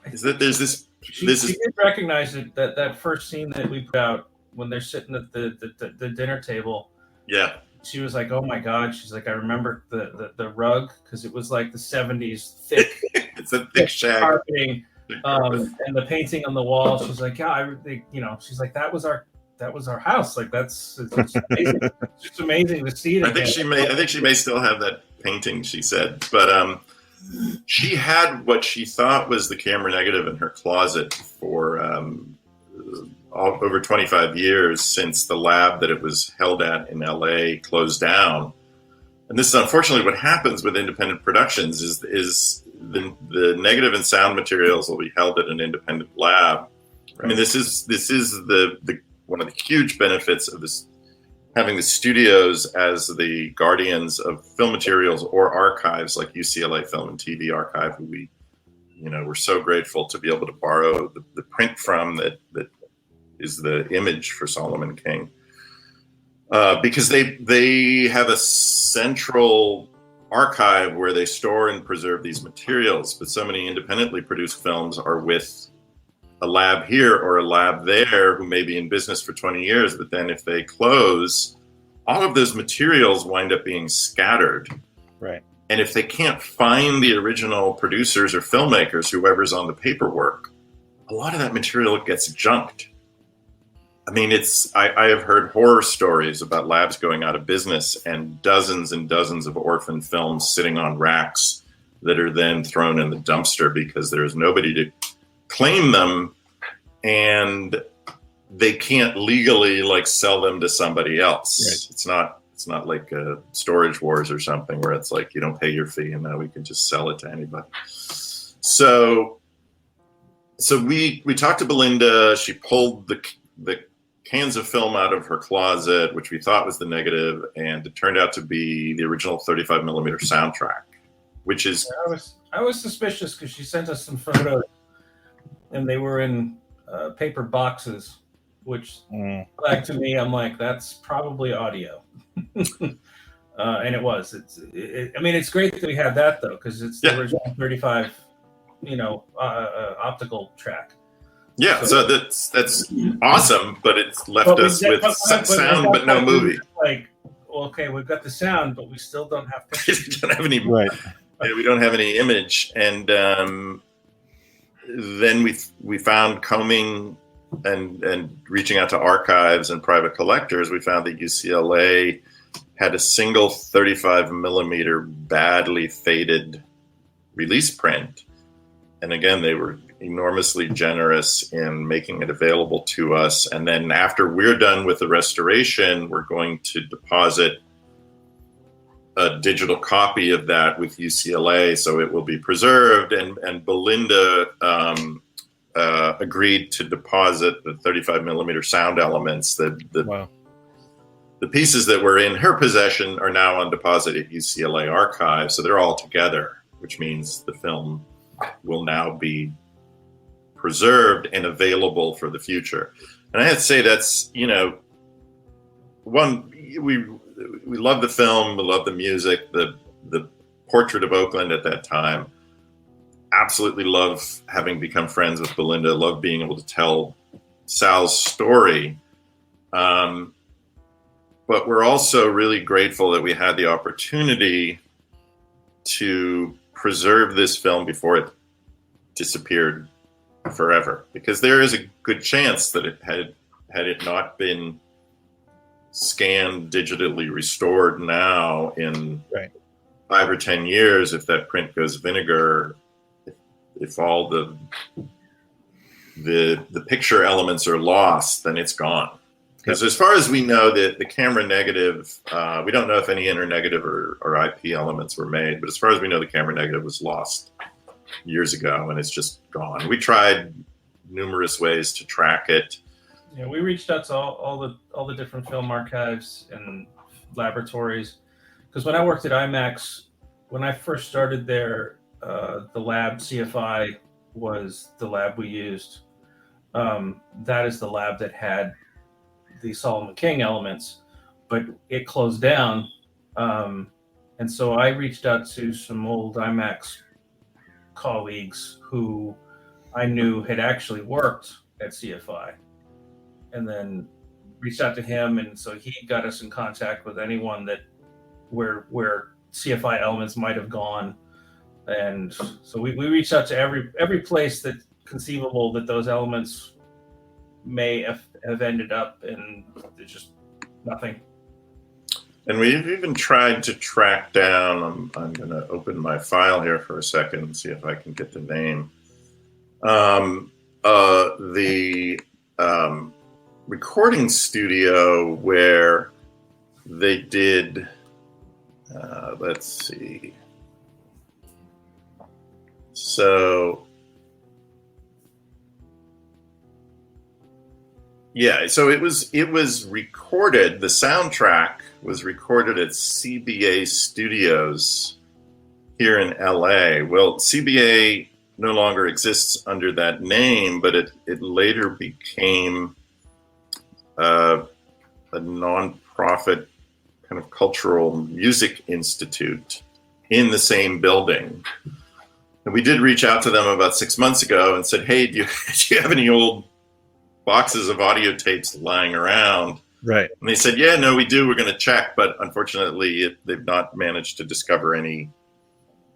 Is that there's this? She did recognize it, that first scene that we put out when they're sitting at the dinner table. Yeah. She was like, "Oh my God!" She's like, "I remember the rug because it was like the '70s thick." It's a thick shag carpeting, and the painting on the wall. She's like, "Yeah, she's like, that was our house. Like it's amazing. It's just amazing to see it." I think she may still have that painting. She said, but she had what she thought was the camera negative in her closet for over 25 years, since the lab that it was held at in LA closed down. And this is unfortunately what happens with independent productions is the negative and sound materials will be held at an independent lab. Right. I mean, this is the one of the huge benefits of this, having the studios as the guardians of film materials or archives like UCLA Film and TV Archive, who we're so grateful to be able to borrow the print from that is the image for Solomon King, because they have a central archive where they store and preserve these materials. But so many independently produced films are with a lab here or a lab there who may be in business for 20 years, but then if they close, all of those materials wind up being scattered. Right. And if they can't find the original producers or filmmakers, whoever's on the paperwork, a lot of that material gets junked. I mean, I have heard horror stories about labs going out of business and dozens of orphan films sitting on racks that are then thrown in the dumpster because there is nobody to claim them, and they can't legally sell them to somebody else. Right. It's not like Storage Wars or something where it's like you don't pay your fee and now we can just sell it to anybody. So we talked to Belinda. She pulled the cans of film out of her closet, which we thought was the negative, and it turned out to be the original 35 millimeter soundtrack, which is... I was suspicious because she sent us some photos and they were in paper boxes, which back to me, I'm like, that's probably audio. And it was. It's great that we have that though, because it's the original 35, optical track. Yeah, so that's awesome, but it's left us with sound but no movie. Okay, we've got the sound, but we still don't have pictures. We don't have any. Right. We don't have any image, and then we found combing and reaching out to archives and private collectors. We found that UCLA had a single 35 millimeter badly faded release print, and again, they were enormously generous in making it available to us. And then after we're done with the restoration, we're going to deposit a digital copy of that with UCLA, so it will be preserved. And Belinda agreed to deposit the 35 millimeter sound elements. The pieces that were in her possession are now on deposit at UCLA Archive, so they're all together, which means the film will now be preserved and available for the future. And I have to say that's, one, we love the film, we love the music, the portrait of Oakland at that time. Absolutely love having become friends with Belinda, love being able to tell Sal's story. But we're also really grateful that we had the opportunity to preserve this film before it disappeared forever, because there is a good chance that it had had it not been scanned, digitally restored now in 5 or 10 years, if that print goes vinegar, if all the picture elements are lost, then it's gone. Because as far as we know, the camera negative, we don't know if any inner negative or IP elements were made, but as far as we know, the camera negative was lost years ago, and it's just gone. We tried numerous ways to track it. Yeah, we reached out to all the different film archives and laboratories, because when I worked at IMAX, when I first started there, the lab CFI was the lab we used. That is the lab that had the Solomon King elements, but it closed down. And so I reached out to some old IMAX colleagues who I knew had actually worked at CFI, and then reached out to him. And so he got us in contact with anyone that where CFI elements might have gone. And so we reached out to every place that conceivable that those elements may have ended up, and there's just nothing. And we've even tried to track down, I'm going to open my file here for a second and see if I can get the name. The recording studio where they did, let's see. So it was recorded. The soundtrack was recorded at CBA Studios here in LA. Well, CBA no longer exists under that name, but it later became a nonprofit kind of cultural music institute in the same building. And we did reach out to them about 6 months ago and said, hey, do you have any old boxes of audio tapes lying around? Right. And they said, yeah, no, we do. We're going to check. But unfortunately, they've not managed to discover any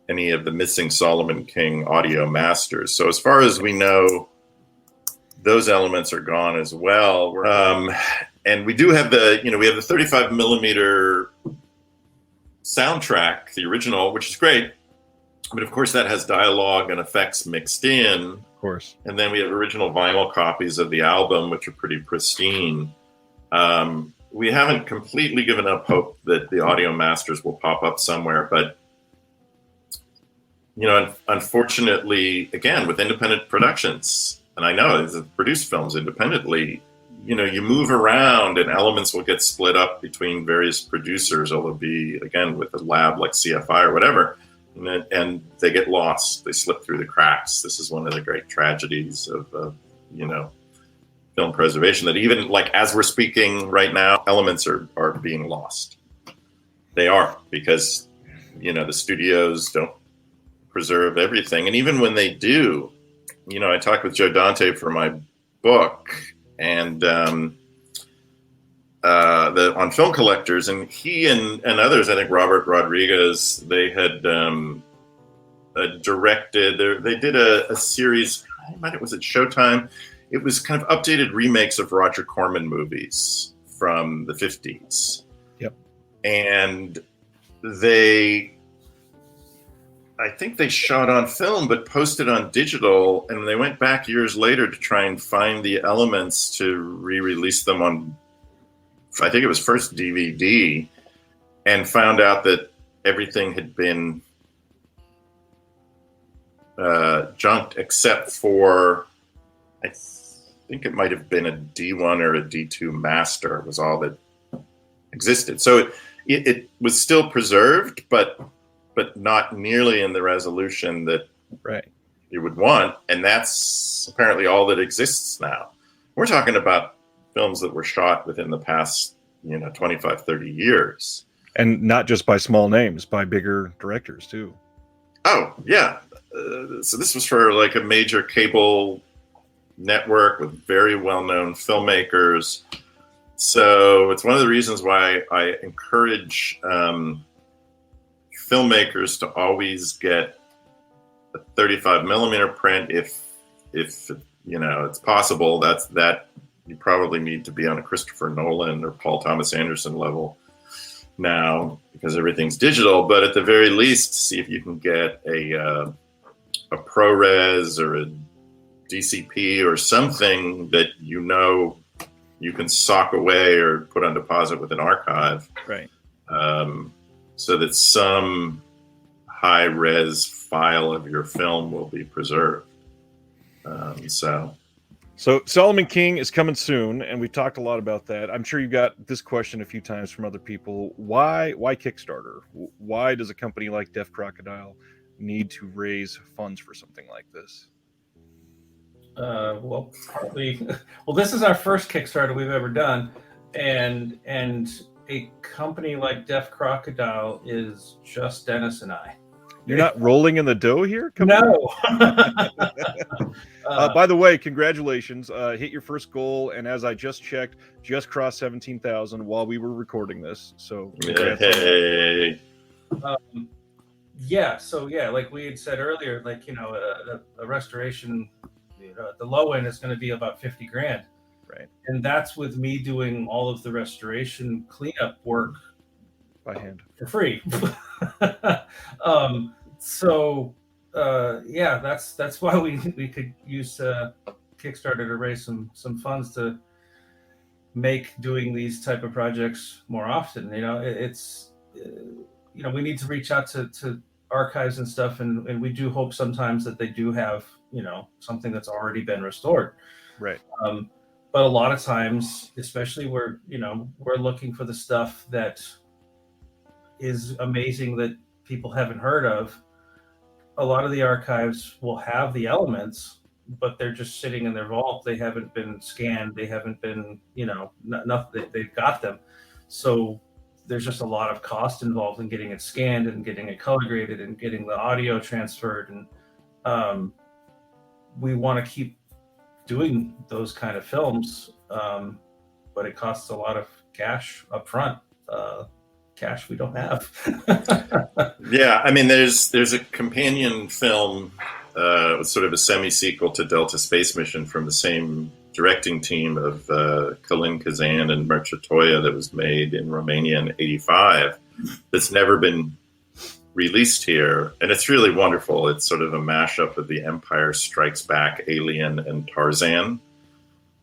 of the missing Solomon King audio masters. So as far as we know, those elements are gone as well. And we do have we have the 35 millimeter soundtrack, the original, which is great. But of course, that has dialogue and effects mixed in. Of course. And then we have original vinyl copies of the album, which are pretty pristine. We haven't completely given up hope that the audio masters will pop up somewhere. But, unfortunately, again, with independent productions, and I know it's produced films independently, you move around and elements will get split up between various producers. Or they'll be, again, with a lab like CFI or whatever. And they get lost. They slip through the cracks. This is one of the great tragedies of film preservation, that even as we're speaking right now, elements are being lost. They are, because, the studios don't preserve everything. And even when they do, I talked with Joe Dante for my book, and on film collectors, and he and others, I think Robert Rodriguez, they had directed. They did a series. Was it Showtime? It was kind of updated remakes of Roger Corman movies from the 50s. Yep. And I think they shot on film, but posted on digital, and they went back years later to try and find the elements to re-release them on, I think it was first DVD, and found out that everything had been junked except for, I think it might have been a D1 or a D2 master was all that existed. So it was still preserved, but not nearly in the resolution that you would want. And that's apparently all that exists now. We're talking about films that were shot within the past, 25, 30 years. And not just by small names, by bigger directors too. Oh, yeah. So this was for a major cable network with very well-known filmmakers. So it's one of the reasons why I encourage filmmakers to always get a 35 millimeter print if it's possible. That you probably need to be on a Christopher Nolan or Paul Thomas Anderson level now because everything's digital. But at the very least, see if you can get a ProRes or a DCP or something that you can sock away or put on deposit with an archive, right? So that some high res file of your film will be preserved. So Solomon King is coming soon, and we've talked a lot about that. I'm sure you got this question a few times from other people. Why Kickstarter? Why does a company like Def Crocodile need to raise funds for something like this? Well, this is our first Kickstarter we've ever done, and a company like Def Crocodile is just Dennis and I. You're not rolling in the dough here? No. By the way, congratulations. Hit your first goal, and as I just checked, just crossed 17,000 while we were recording this. So, hey. Like we had said earlier, like, a restoration, the low end is going to be about 50 grand. Right. And that's with me doing all of the restoration cleanup work by hand for free. That's why we could use Kickstarter to raise some funds to make doing these type of projects more often. We need to reach out to archives and stuff, and we do hope sometimes that they do have something that's already been restored. Right. But a lot of times, especially we're looking for the stuff that is amazing that people haven't heard of. A lot of the archives will have the elements, but they're just sitting in their vault. They haven't been scanned. They haven't been, nothing. They've got them. So there's just a lot of cost involved in getting it scanned and getting it color graded and getting the audio transferred. And we want to keep doing those kind of films, but it costs a lot of cash up front. Cash we don't have. Yeah, I mean, there's a companion film, sort of a semi-sequel to Delta Space Mission from the same directing team of Kalin Kazan and Mircea Toia that was made in Romania in '85 that's never been released here. And it's really wonderful. It's sort of a mashup of The Empire Strikes Back, Alien, and Tarzan,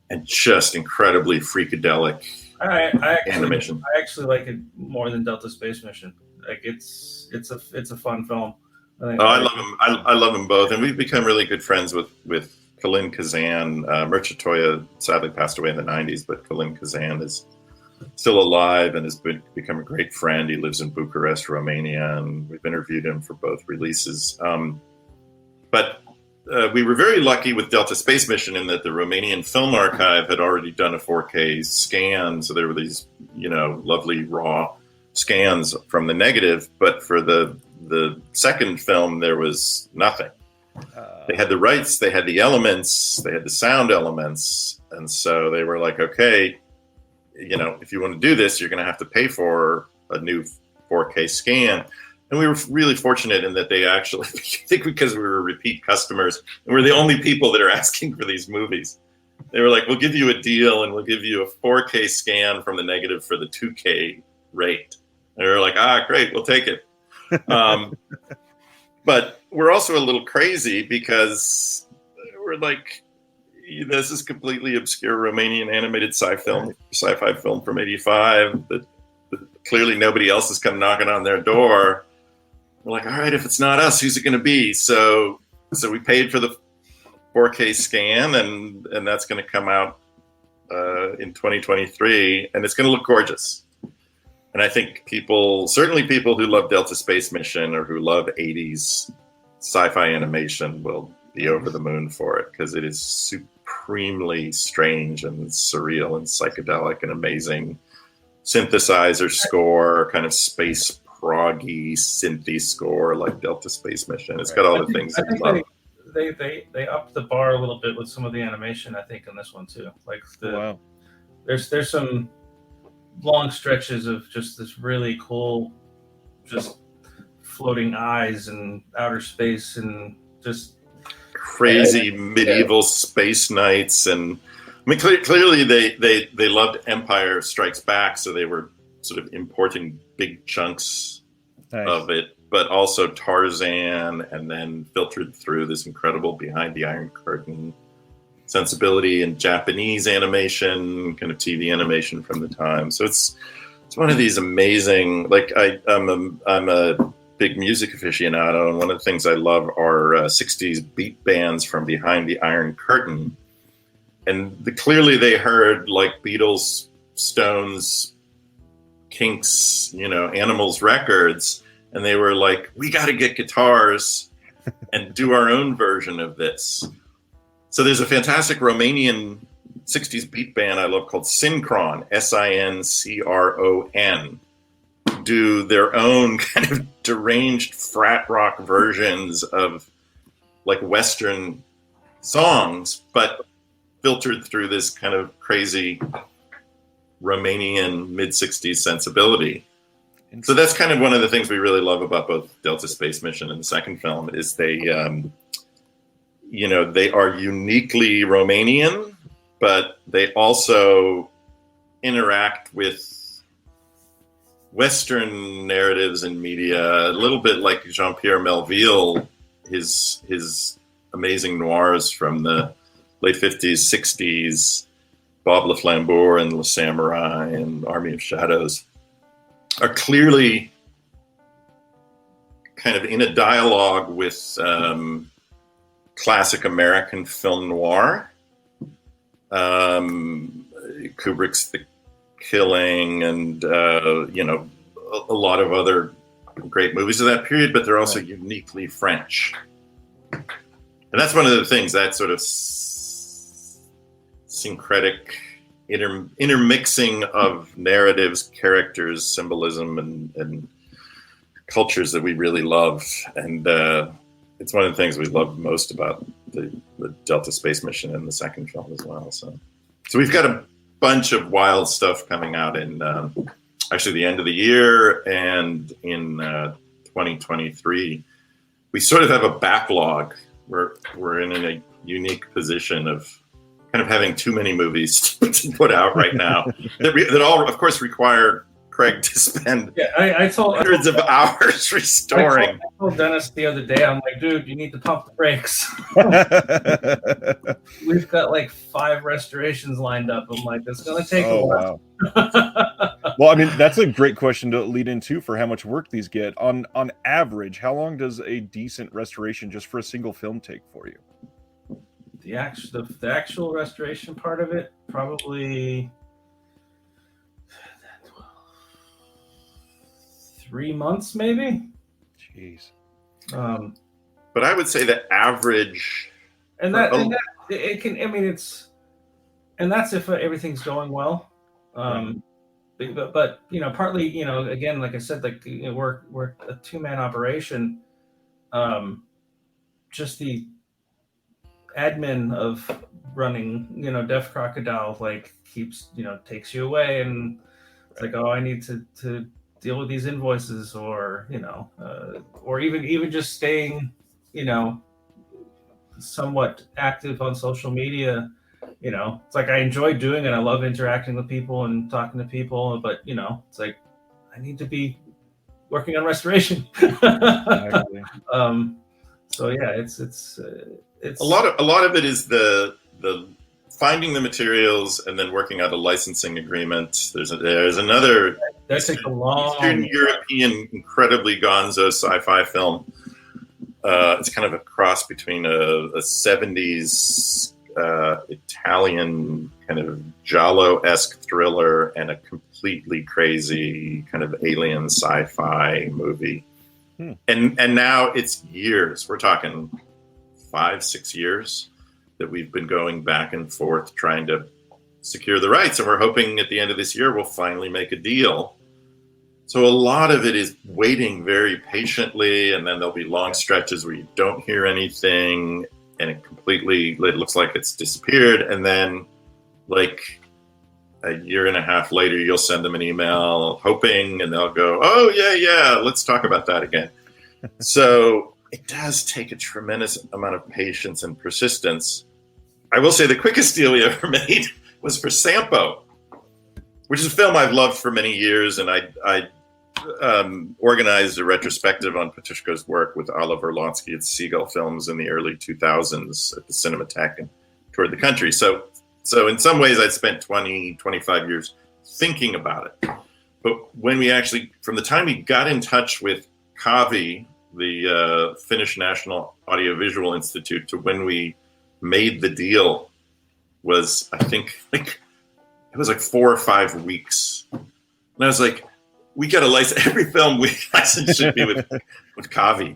and just incredibly freakadelic animation. I actually like it more than Delta Space Mission. Like it's a fun film. I love them. I love them both, and we've become really good friends with Kalin Kazan. Mircea Toia sadly passed away in the '90s, but Kalin Kazan is still alive and has become a great friend. He lives in Bucharest, Romania, and we've interviewed him for both releases. But we were very lucky with Delta Space Mission in that the Romanian Film Archive had already done a 4K scan, so there were these, lovely raw scans from the negative. But for the second film, there was nothing. They had the rights, they had the elements, they had the sound elements, and so they were like, okay, if you want to do this, you're going to have to pay for a new 4K scan. And we were really fortunate in that they actually, I think because we were repeat customers, and we're the only people that are asking for these movies. They were like, we'll give you a deal and we'll give you a 4K scan from the negative for the 2K rate. And we were like, great, we'll take it. But we're also a little crazy because we're like, this is completely obscure Romanian animated sci-fi film from '85 that clearly nobody else has come knocking on their door. We're like, all right, if it's not us, who's it going to be? So we paid for the 4K scan, and that's going to come out in 2023, and it's going to look gorgeous. And I think certainly people who love Delta Space Mission or who love '80s sci-fi animation will be over the moon for it because it is supremely strange and surreal and psychedelic and amazing. Synthesizer score, kind of space proggy synthy score like Delta Space Mission. It's got all the things that you love. They upped the bar a little bit with some of the animation, I think, in this one too. Like there's some long stretches of just this really cool, just floating eyes and outer space and just crazy medieval space knights and mean, clearly they loved Empire Strikes Back, so they were sort of importing big chunks of it, but also Tarzan, and then filtered through this incredible Behind the Iron Curtain sensibility and Japanese animation, kind of TV animation from the time. So it's one of these amazing. Like I'm a big music aficionado, and one of the things I love are '60s beat bands from Behind the Iron Curtain. And clearly they heard like Beatles, Stones, Kinks, Animals records, and they were like, we got to get guitars and do our own version of this. So there's a fantastic Romanian 60s beat band I love called Synchron, Sincron, do their own kind of deranged frat rock versions of like Western songs, but filtered through this kind of crazy Romanian mid-60s sensibility. So that's kind of one of the things we really love about both Delta Space Mission and the second film is they are uniquely Romanian, but they also interact with Western narratives and media, a little bit like Jean-Pierre Melville, his amazing noirs from the late 50s, 60s, Bob Le Flambeur and Le Samurai and Army of Shadows, are clearly kind of in a dialogue with classic American film noir. Kubrick's The Killing and, a lot of other great movies of that period, but they're also uniquely French. And that's one of the things, that sort of syncretic intermixing of narratives, characters, symbolism, and cultures that we really love. And it's one of the things we love most about the Delta Space Mission and the second film as well. So we've got a bunch of wild stuff coming out in actually the end of the year and in 2023. We sort of have a backlog. We're in a unique position of kind of having too many movies to put out right now that all, of course, require Craig to spend hundreds of hours restoring. I told Dennis the other day, I'm like, dude, you need to pump the brakes. We've got like 5 restorations lined up. I'm like, it's going to take a while. Wow. Well, I mean, that's a great question to lead into for how much work these get. On average, how long does a decent restoration just for a single film take for you? The actual restoration part of it, probably 3 months, maybe. Jeez. But I would say the average, and it can. I mean, and that's if everything's going well. But partly, again, like I said, like we're a 2-man operation. Just the admin of running, Def Crocodile, like takes you away, and it's like, oh, I need to deal with these invoices, or or even just staying, somewhat active on social media. It's like I enjoy doing it. I love interacting with people and talking to people, but it's like I need to be working on restoration. Exactly. So yeah, it's a lot of it is the finding the materials and then working out a licensing agreement. There's another Eastern European incredibly gonzo sci-fi film. It's kind of a cross between a 70s Italian kind of giallo-esque thriller and a completely crazy kind of alien sci-fi movie. And now it's years. We're talking 5-6 years that we've been going back and forth trying to secure the rights. And we're hoping at the end of this year, we'll finally make a deal. So a lot of it is waiting very patiently. And then there'll be long stretches where you don't hear anything and it looks like it's disappeared. And then like a year and a half later, you'll send them an email hoping, and they'll go, oh yeah, let's talk about that again. So it does take a tremendous amount of patience and persistence. I will say the quickest deal we ever made was for Sampo, which is a film I've loved for many years, and I organized a retrospective on Petrushko's work with Oliver Lonsky at Seagull Films in the early 2000s at the Cinematheque and toured the country. So in some ways, I'd spent 20, 25 years thinking about it. But when we actually, from the time we got in touch with KAVI, the Finnish National Audiovisual Institute, to when we made the deal was, I think, like it was like 4 or 5 weeks. And I was like, we got to license every film we license should be with KAVI,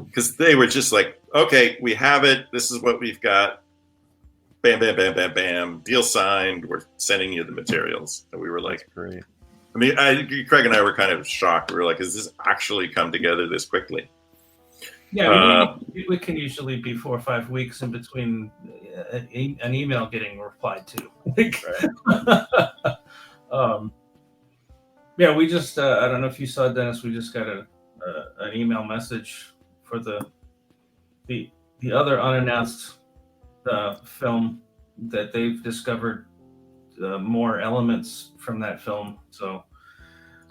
because they were just like, okay, we have it. This is what we've got. Bam, bam, bam, bam, bam. Deal signed. We're sending you the materials. And we were like, That's great. I mean, Craig and I were kind of shocked. We were like, has this actually come together this quickly? Yeah, we can usually be 4 or 5 weeks in between an email getting replied to. Yeah, we just, I don't know if you saw, Dennis, we just got an email message for the other unannounced film that they've discovered more elements from that film. So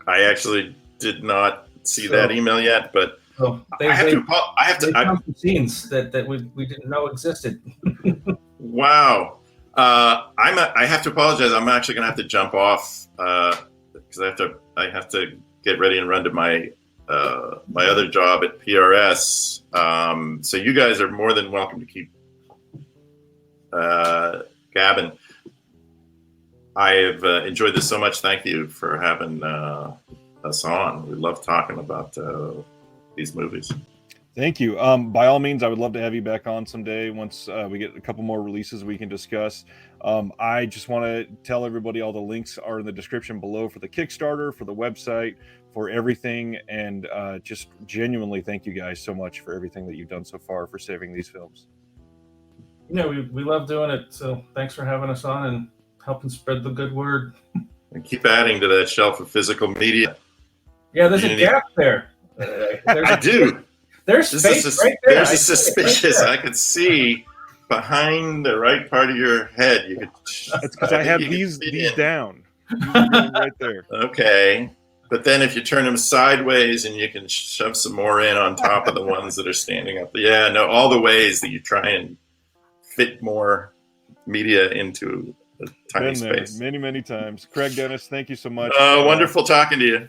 I actually did not see that email yet, but they found some scenes that we didn't know existed. Wow. I have to apologize. I'm actually going to have to jump off because I have to get ready and run to my other job at PRS. So you guys are more than welcome to keep gabbing. I have enjoyed this so much. Thank you for having us on. We love talking about these movies. Thank you. By all means, I would love to have you back on someday once we get a couple more releases we can discuss. I just want to tell everybody all the links are in the description below for the Kickstarter, for the website, for everything. And just genuinely thank you guys so much for everything that you've done so far for saving these films. Yeah, we love doing it. So thanks for having us on and helping spread the good word. And keep adding to that shelf of physical media. Yeah, there's a gap there. I do. There's space right there. There's a suspicious. I could see behind the right part of your head. You could. That's because I have these down. These are going right there. Okay, but then if you turn them sideways, and you can shove some more in on top of the ones that are standing up. Yeah, no, all the ways that you try and fit more media into a tiny space. Many, many times. Craig, Dennis, thank you so much. Wonderful talking to you.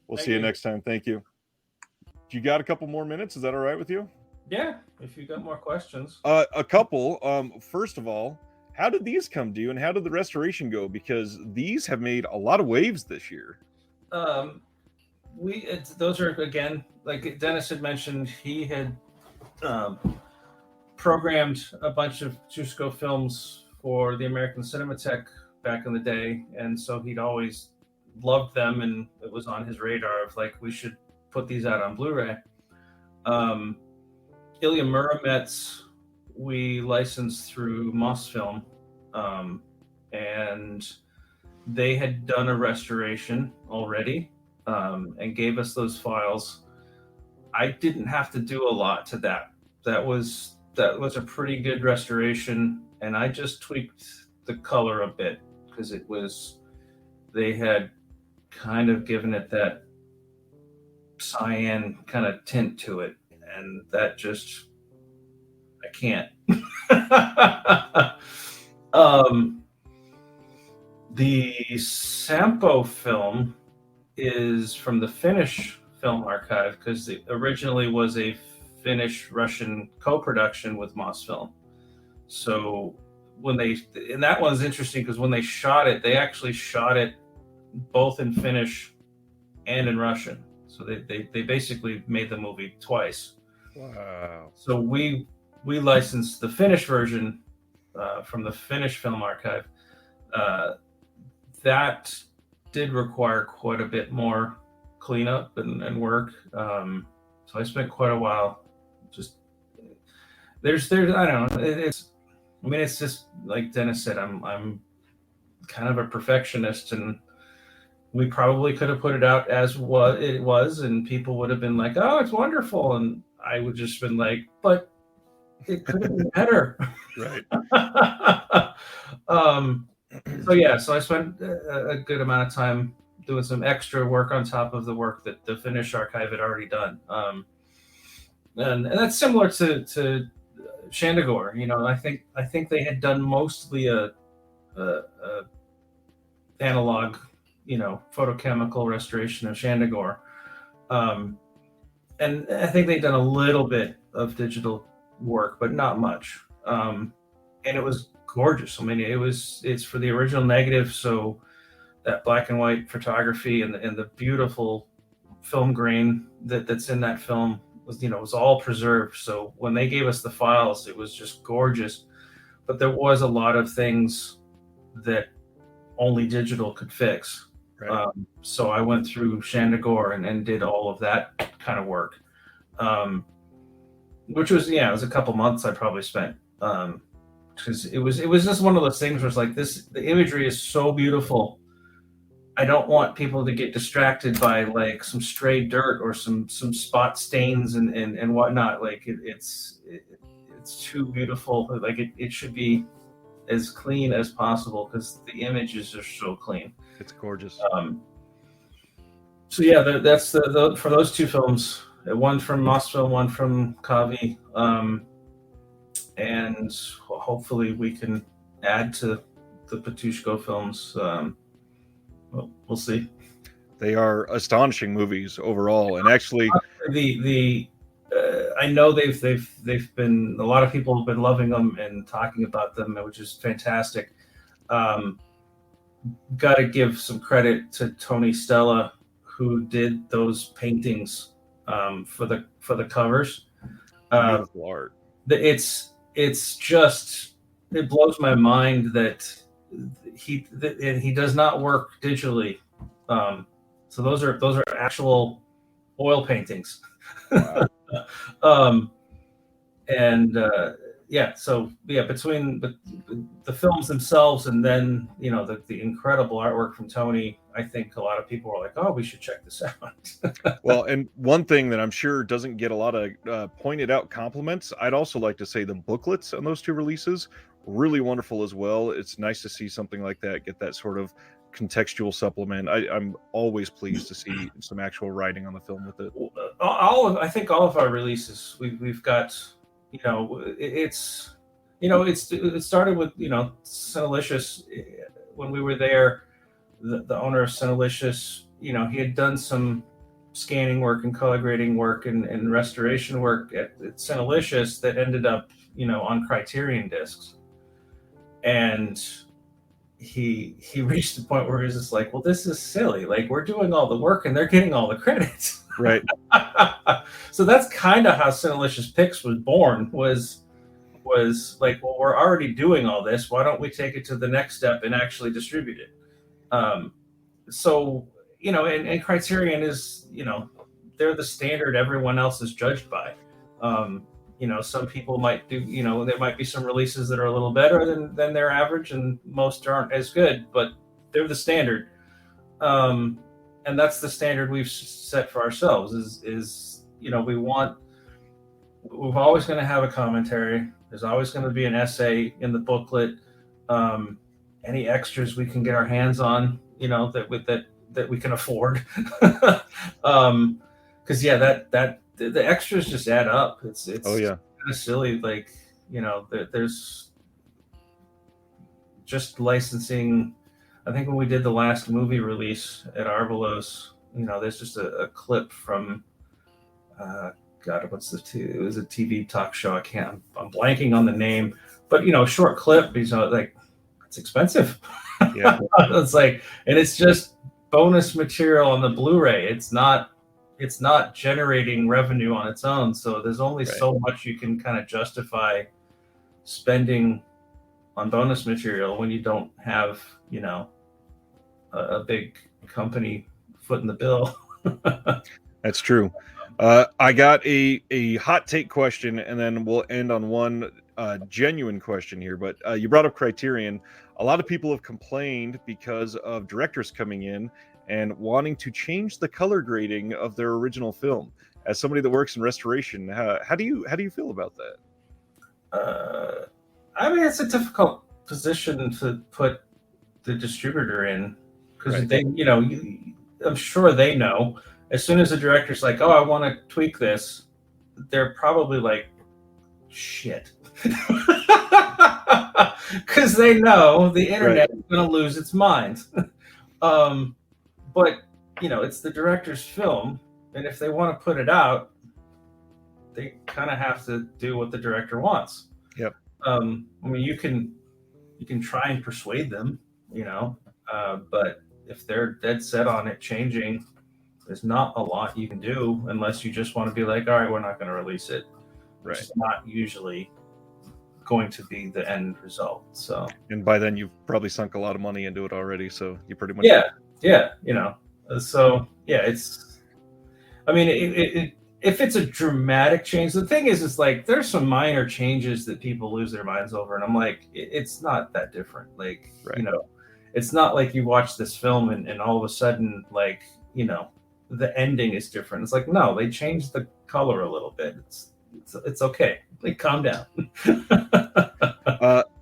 We'll see you next time. Thank you. You got a couple more minutes? Is that all right with you? Yeah, if you got more questions. A couple. First of all, how did these come to you, and how did the restoration go? Because these have made a lot of waves this year. Those are, again, like Dennis had mentioned, he had programmed a bunch of Petrushko films for the American Cinematheque back in the day, and so he'd always loved them, and it was on his radar of like, we should put these out on Blu-ray. Ilya Muramet's we licensed through Mosfilm, and they had done a restoration already and gave us those files. I didn't have to do a lot to that. That was a pretty good restoration, and I just tweaked the color a bit because they had kind of given it that cyan kind of tint to it, and that just I can't. The Sampo film is from the Finnish Film Archive because it originally was a Finnish-Russian co-production with Mosfilm. So and that one's interesting because when they shot it, they actually shot it both in Finnish and in Russian. So they basically made the movie twice. Wow. So we licensed the Finnish version from the Finnish Film Archive. That did require quite a bit more cleanup and work. So I spent quite a while just there's I don't know. It's just like Dennis said, I'm kind of a perfectionist, and we probably could have put it out as what it was, and people would have been like, "Oh, it's wonderful," and I would just been like, "But it could have been better." Right. So yeah, so I spent a good amount of time doing some extra work on top of the work that the Finnish archive had already done. And that's similar to Shandagore. You know, I think they had done mostly a analog, you know, photochemical restoration of Shandagore, and I think they'd done a little bit of digital work, but not much. And it was gorgeous. I mean, it's for the original negative, so that black and white photography and the beautiful film grain that's in that film was, you know, was all preserved. So when they gave us the files, it was just gorgeous. But there was a lot of things that only digital could fix. Right. So I went through Shandagore and did all of that kind of work, which was, yeah, it was a couple months I probably spent, because it was just one of those things where it's like the imagery is so beautiful. I don't want people to get distracted by like some stray dirt or some spot stains and whatnot. Like it's too beautiful. Like it should be as clean as possible because the images are so clean. It's gorgeous. So yeah, that's the for those two films. One from Mossville, one from Kavi, and hopefully we can add to the Patushko films. We'll see. They are astonishing movies overall, and actually, I know they've been, a lot of people have been loving them and talking about them, which is fantastic. Got to give some credit to Tony Stella, who did those paintings for the covers. beautiful art. It's just, it blows my mind that he does not work digitally. So those are actual oil paintings. Wow. Yeah, so yeah, between the films themselves and then, you know, the incredible artwork from Tony, I think a lot of people were like, oh, we should check this out. Well, and one thing that I'm sure doesn't get a lot of pointed out compliments, I'd also like to say the booklets on those two releases, really wonderful as well. It's nice to see something like that get that sort of contextual supplement. I'm always pleased to see some actual writing on the film with it. I think all of our releases, we've got, you know, it started with, you know, Cinelicious. When we were there, the owner of Cinelicious, you know, he had done some scanning work and color grading work and restoration work at Cinelicious that ended up, you know, on Criterion discs. And he reached the point where he's just like, well, this is silly. Like, we're doing all the work and they're getting all the credits. Right. So that's kind of how Cinelicious Picks was born, was like, well, we're already doing all this. Why don't we take it to the next step and actually distribute it? So, you know, and Criterion is, you know, they're the standard everyone else is judged by. You know, some people might do, you know, there might be some releases that are a little better than their average, and most aren't as good, but they're the standard. And that's the standard we've set for ourselves is, you know, we're always going to have a commentary. There's always going to be an essay in the booklet. Any extras we can get our hands on, you know, that we can afford. Cause yeah, that the extras just add up. It's Oh yeah. kind of silly. Like, you know, there's just licensing. I think when we did the last movie release at Arvelos, you know, there's just a clip from, God, it was a TV talk show. I'm blanking on the name, but, you know, short clip, you know, like, it's expensive. Yeah. It's like, and it's just bonus material on the Blu-ray. It's not generating revenue on its own. So there's only so much you can kind of justify spending on bonus material when you don't have, you know, a big company footing the bill. That's true. I got a hot take question, and then we'll end on one genuine question here. But you brought up Criterion. A lot of people have complained because of directors coming in and wanting to change the color grading of their original film. As somebody that works in restoration, how do you feel about that? I mean, it's a difficult position to put the distributor in, because Right. they, I'm sure they know. As soon as the director's like, "Oh, I want to tweak this," they're probably like, "Shit," because they know the internet is going to lose its mind. But it's the director's film, and if they want to put it out, they kind of have to do what the director wants. Yep. I mean, you can try and persuade them, but if they're dead set on it changing, there's not a lot you can do unless you just want to be like, all right, we're not going to release it. Right. It's not usually going to be the end result. So, and by then you've probably sunk a lot of money into it already, so you pretty much so it's, I mean, if it's a dramatic change, the thing is like there's some minor changes that people lose their minds over, and I'm like, it's not that different. Like, right. It's not like you watch this film and all of a sudden, like, the ending is different. It's like, no, they changed the color a little bit. It's okay. Like, calm down.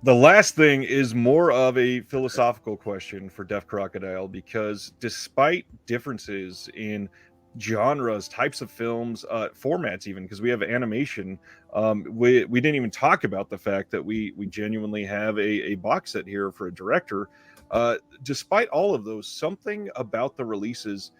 The last thing is more of a philosophical question for Def Crocodile, because despite differences in genres, types of films, formats, even because we have animation, we didn't even talk about the fact that we genuinely have a box set here for a director. Despite all of those, something about the releases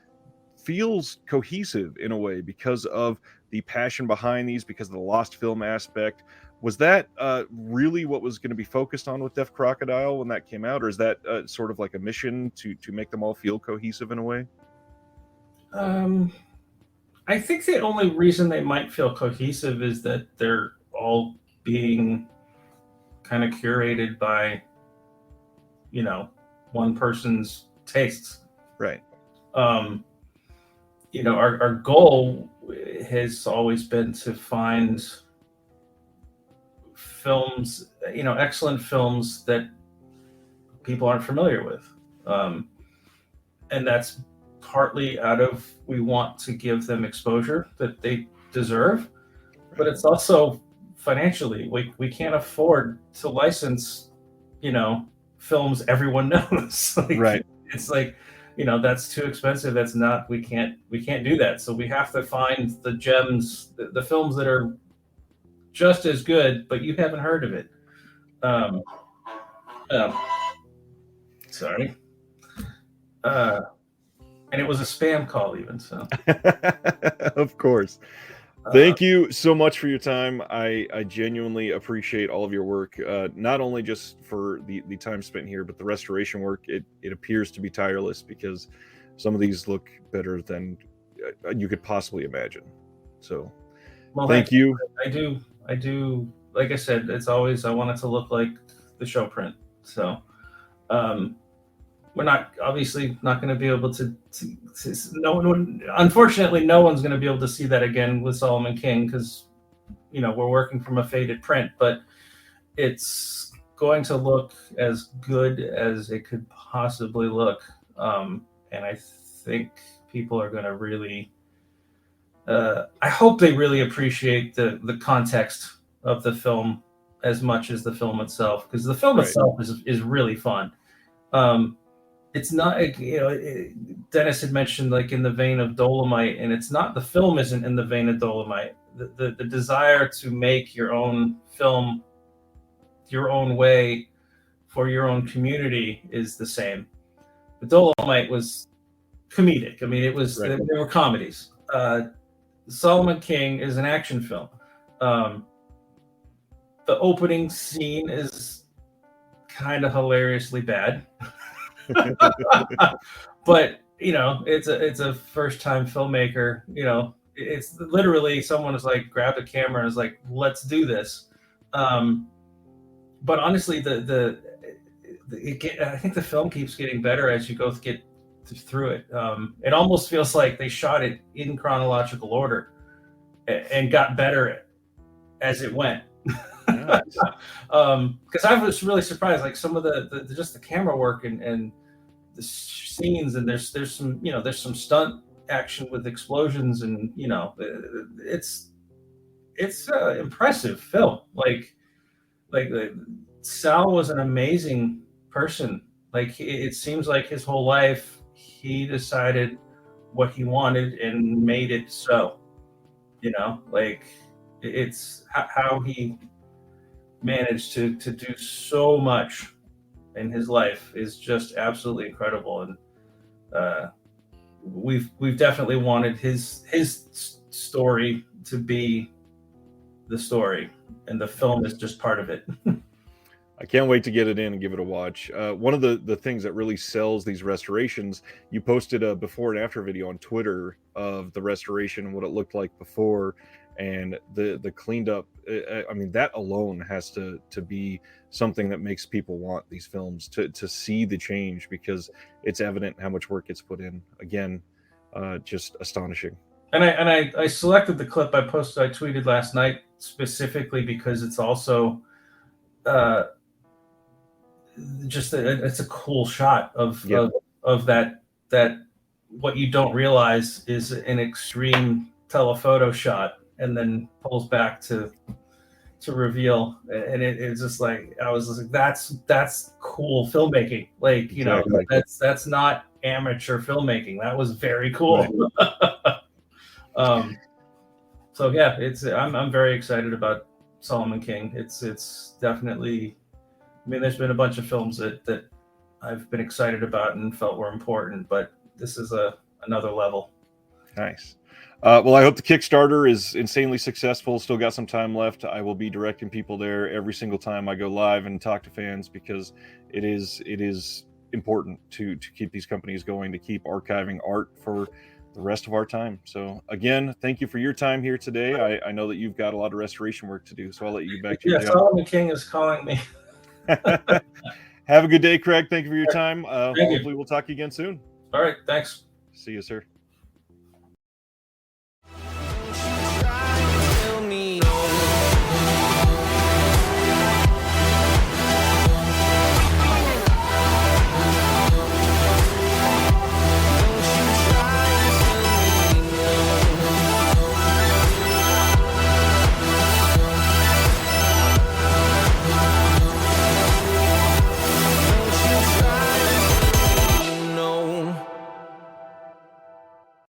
feels cohesive in a way because of the passion behind these, because of the lost film aspect. Was that really what was going to be focused on with Def Crocodile when that came out, or is that sort of like a mission to make them all feel cohesive in a way? I think the only reason they might feel cohesive is that they're all being kind of curated by, one person's tastes. Right. Our goal has always been to find films, excellent films that people aren't familiar with. And that's partly out of, we want to give them exposure that they deserve, but it's also financially, we can't afford to license, films everyone knows. Right. It's like, that's too expensive. That's not, we can't do that. So we have to find the gems, the films that are just as good, but you haven't heard of it. Sorry. And it was a spam call even, so. Of course. Thank you so much for your time. I genuinely appreciate all of your work, not only just for the time spent here, but the restoration work. It appears to be tireless, because some of these look better than you could possibly imagine. So, well, thank you. I do. Like I said, it's always, I want it to look like the show print. So, we're not obviously not going to be able to unfortunately, no one's going to be able to see that again with Solomon King, because we're working from a faded print, but it's going to look as good as it could possibly look. And I think people are going to really, I hope they really appreciate the context of the film as much as the film itself, because the film itself is really fun. It's not, Dennis had mentioned, like, in the vein of Dolomite, and it's not, the film isn't in the vein of Dolomite. The desire to make your own film your own way for your own community is the same. The Dolomite was comedic. I mean, it was, they were comedies. Solomon King is an action film. The opening scene is kind of hilariously bad. But it's a first time filmmaker. It's literally someone is like, grabbed a camera and is like, let's do this. But honestly, I think the film keeps getting better as you get through it. It almost feels like they shot it in chronological order and got better as it went. Because I was really surprised, like some of the just the camera work and the scenes, and there's some there's some stunt action with explosions, and it's an impressive film. Like Sal was an amazing person Like it seems like his whole life he decided what he wanted and made it so. Like it's how he managed to do so much in his life is just absolutely incredible. And we've definitely wanted his story to be the story, and the film is just part of it. I can't wait to get it in and give it a watch. One of the things that really sells these restorations, you posted a before and after video on Twitter of the restoration and what it looked like before, and the cleaned up. I mean, that alone has to be something that makes people want these films to see the change, because it's evident how much work gets put in. Again, just astonishing. And I selected the clip I tweeted last night specifically because it's also just it's a cool shot of that what you don't realize is an extreme telephoto shot, and then pulls back to reveal, and it's just like I was just like, that's cool filmmaking. Like Exactly. that's not amateur filmmaking. That was very cool. Right. So yeah, I'm very excited about Solomon King. It's definitely. I mean, there's been a bunch of films that I've been excited about and felt were important, but this is another level. Nice. Well, I hope the Kickstarter is insanely successful. Still got some time left. I will be directing people there every single time I go live and talk to fans, because it is important to keep these companies going, to keep archiving art for the rest of our time. So again, thank you for your time here today. I know that you've got a lot of restoration work to do, so I'll let you get back to your job. Solomon King is calling me. Have a good day, Craig. Thank you for your time. Hopefully we'll talk again soon. All right. Thanks. See you, sir.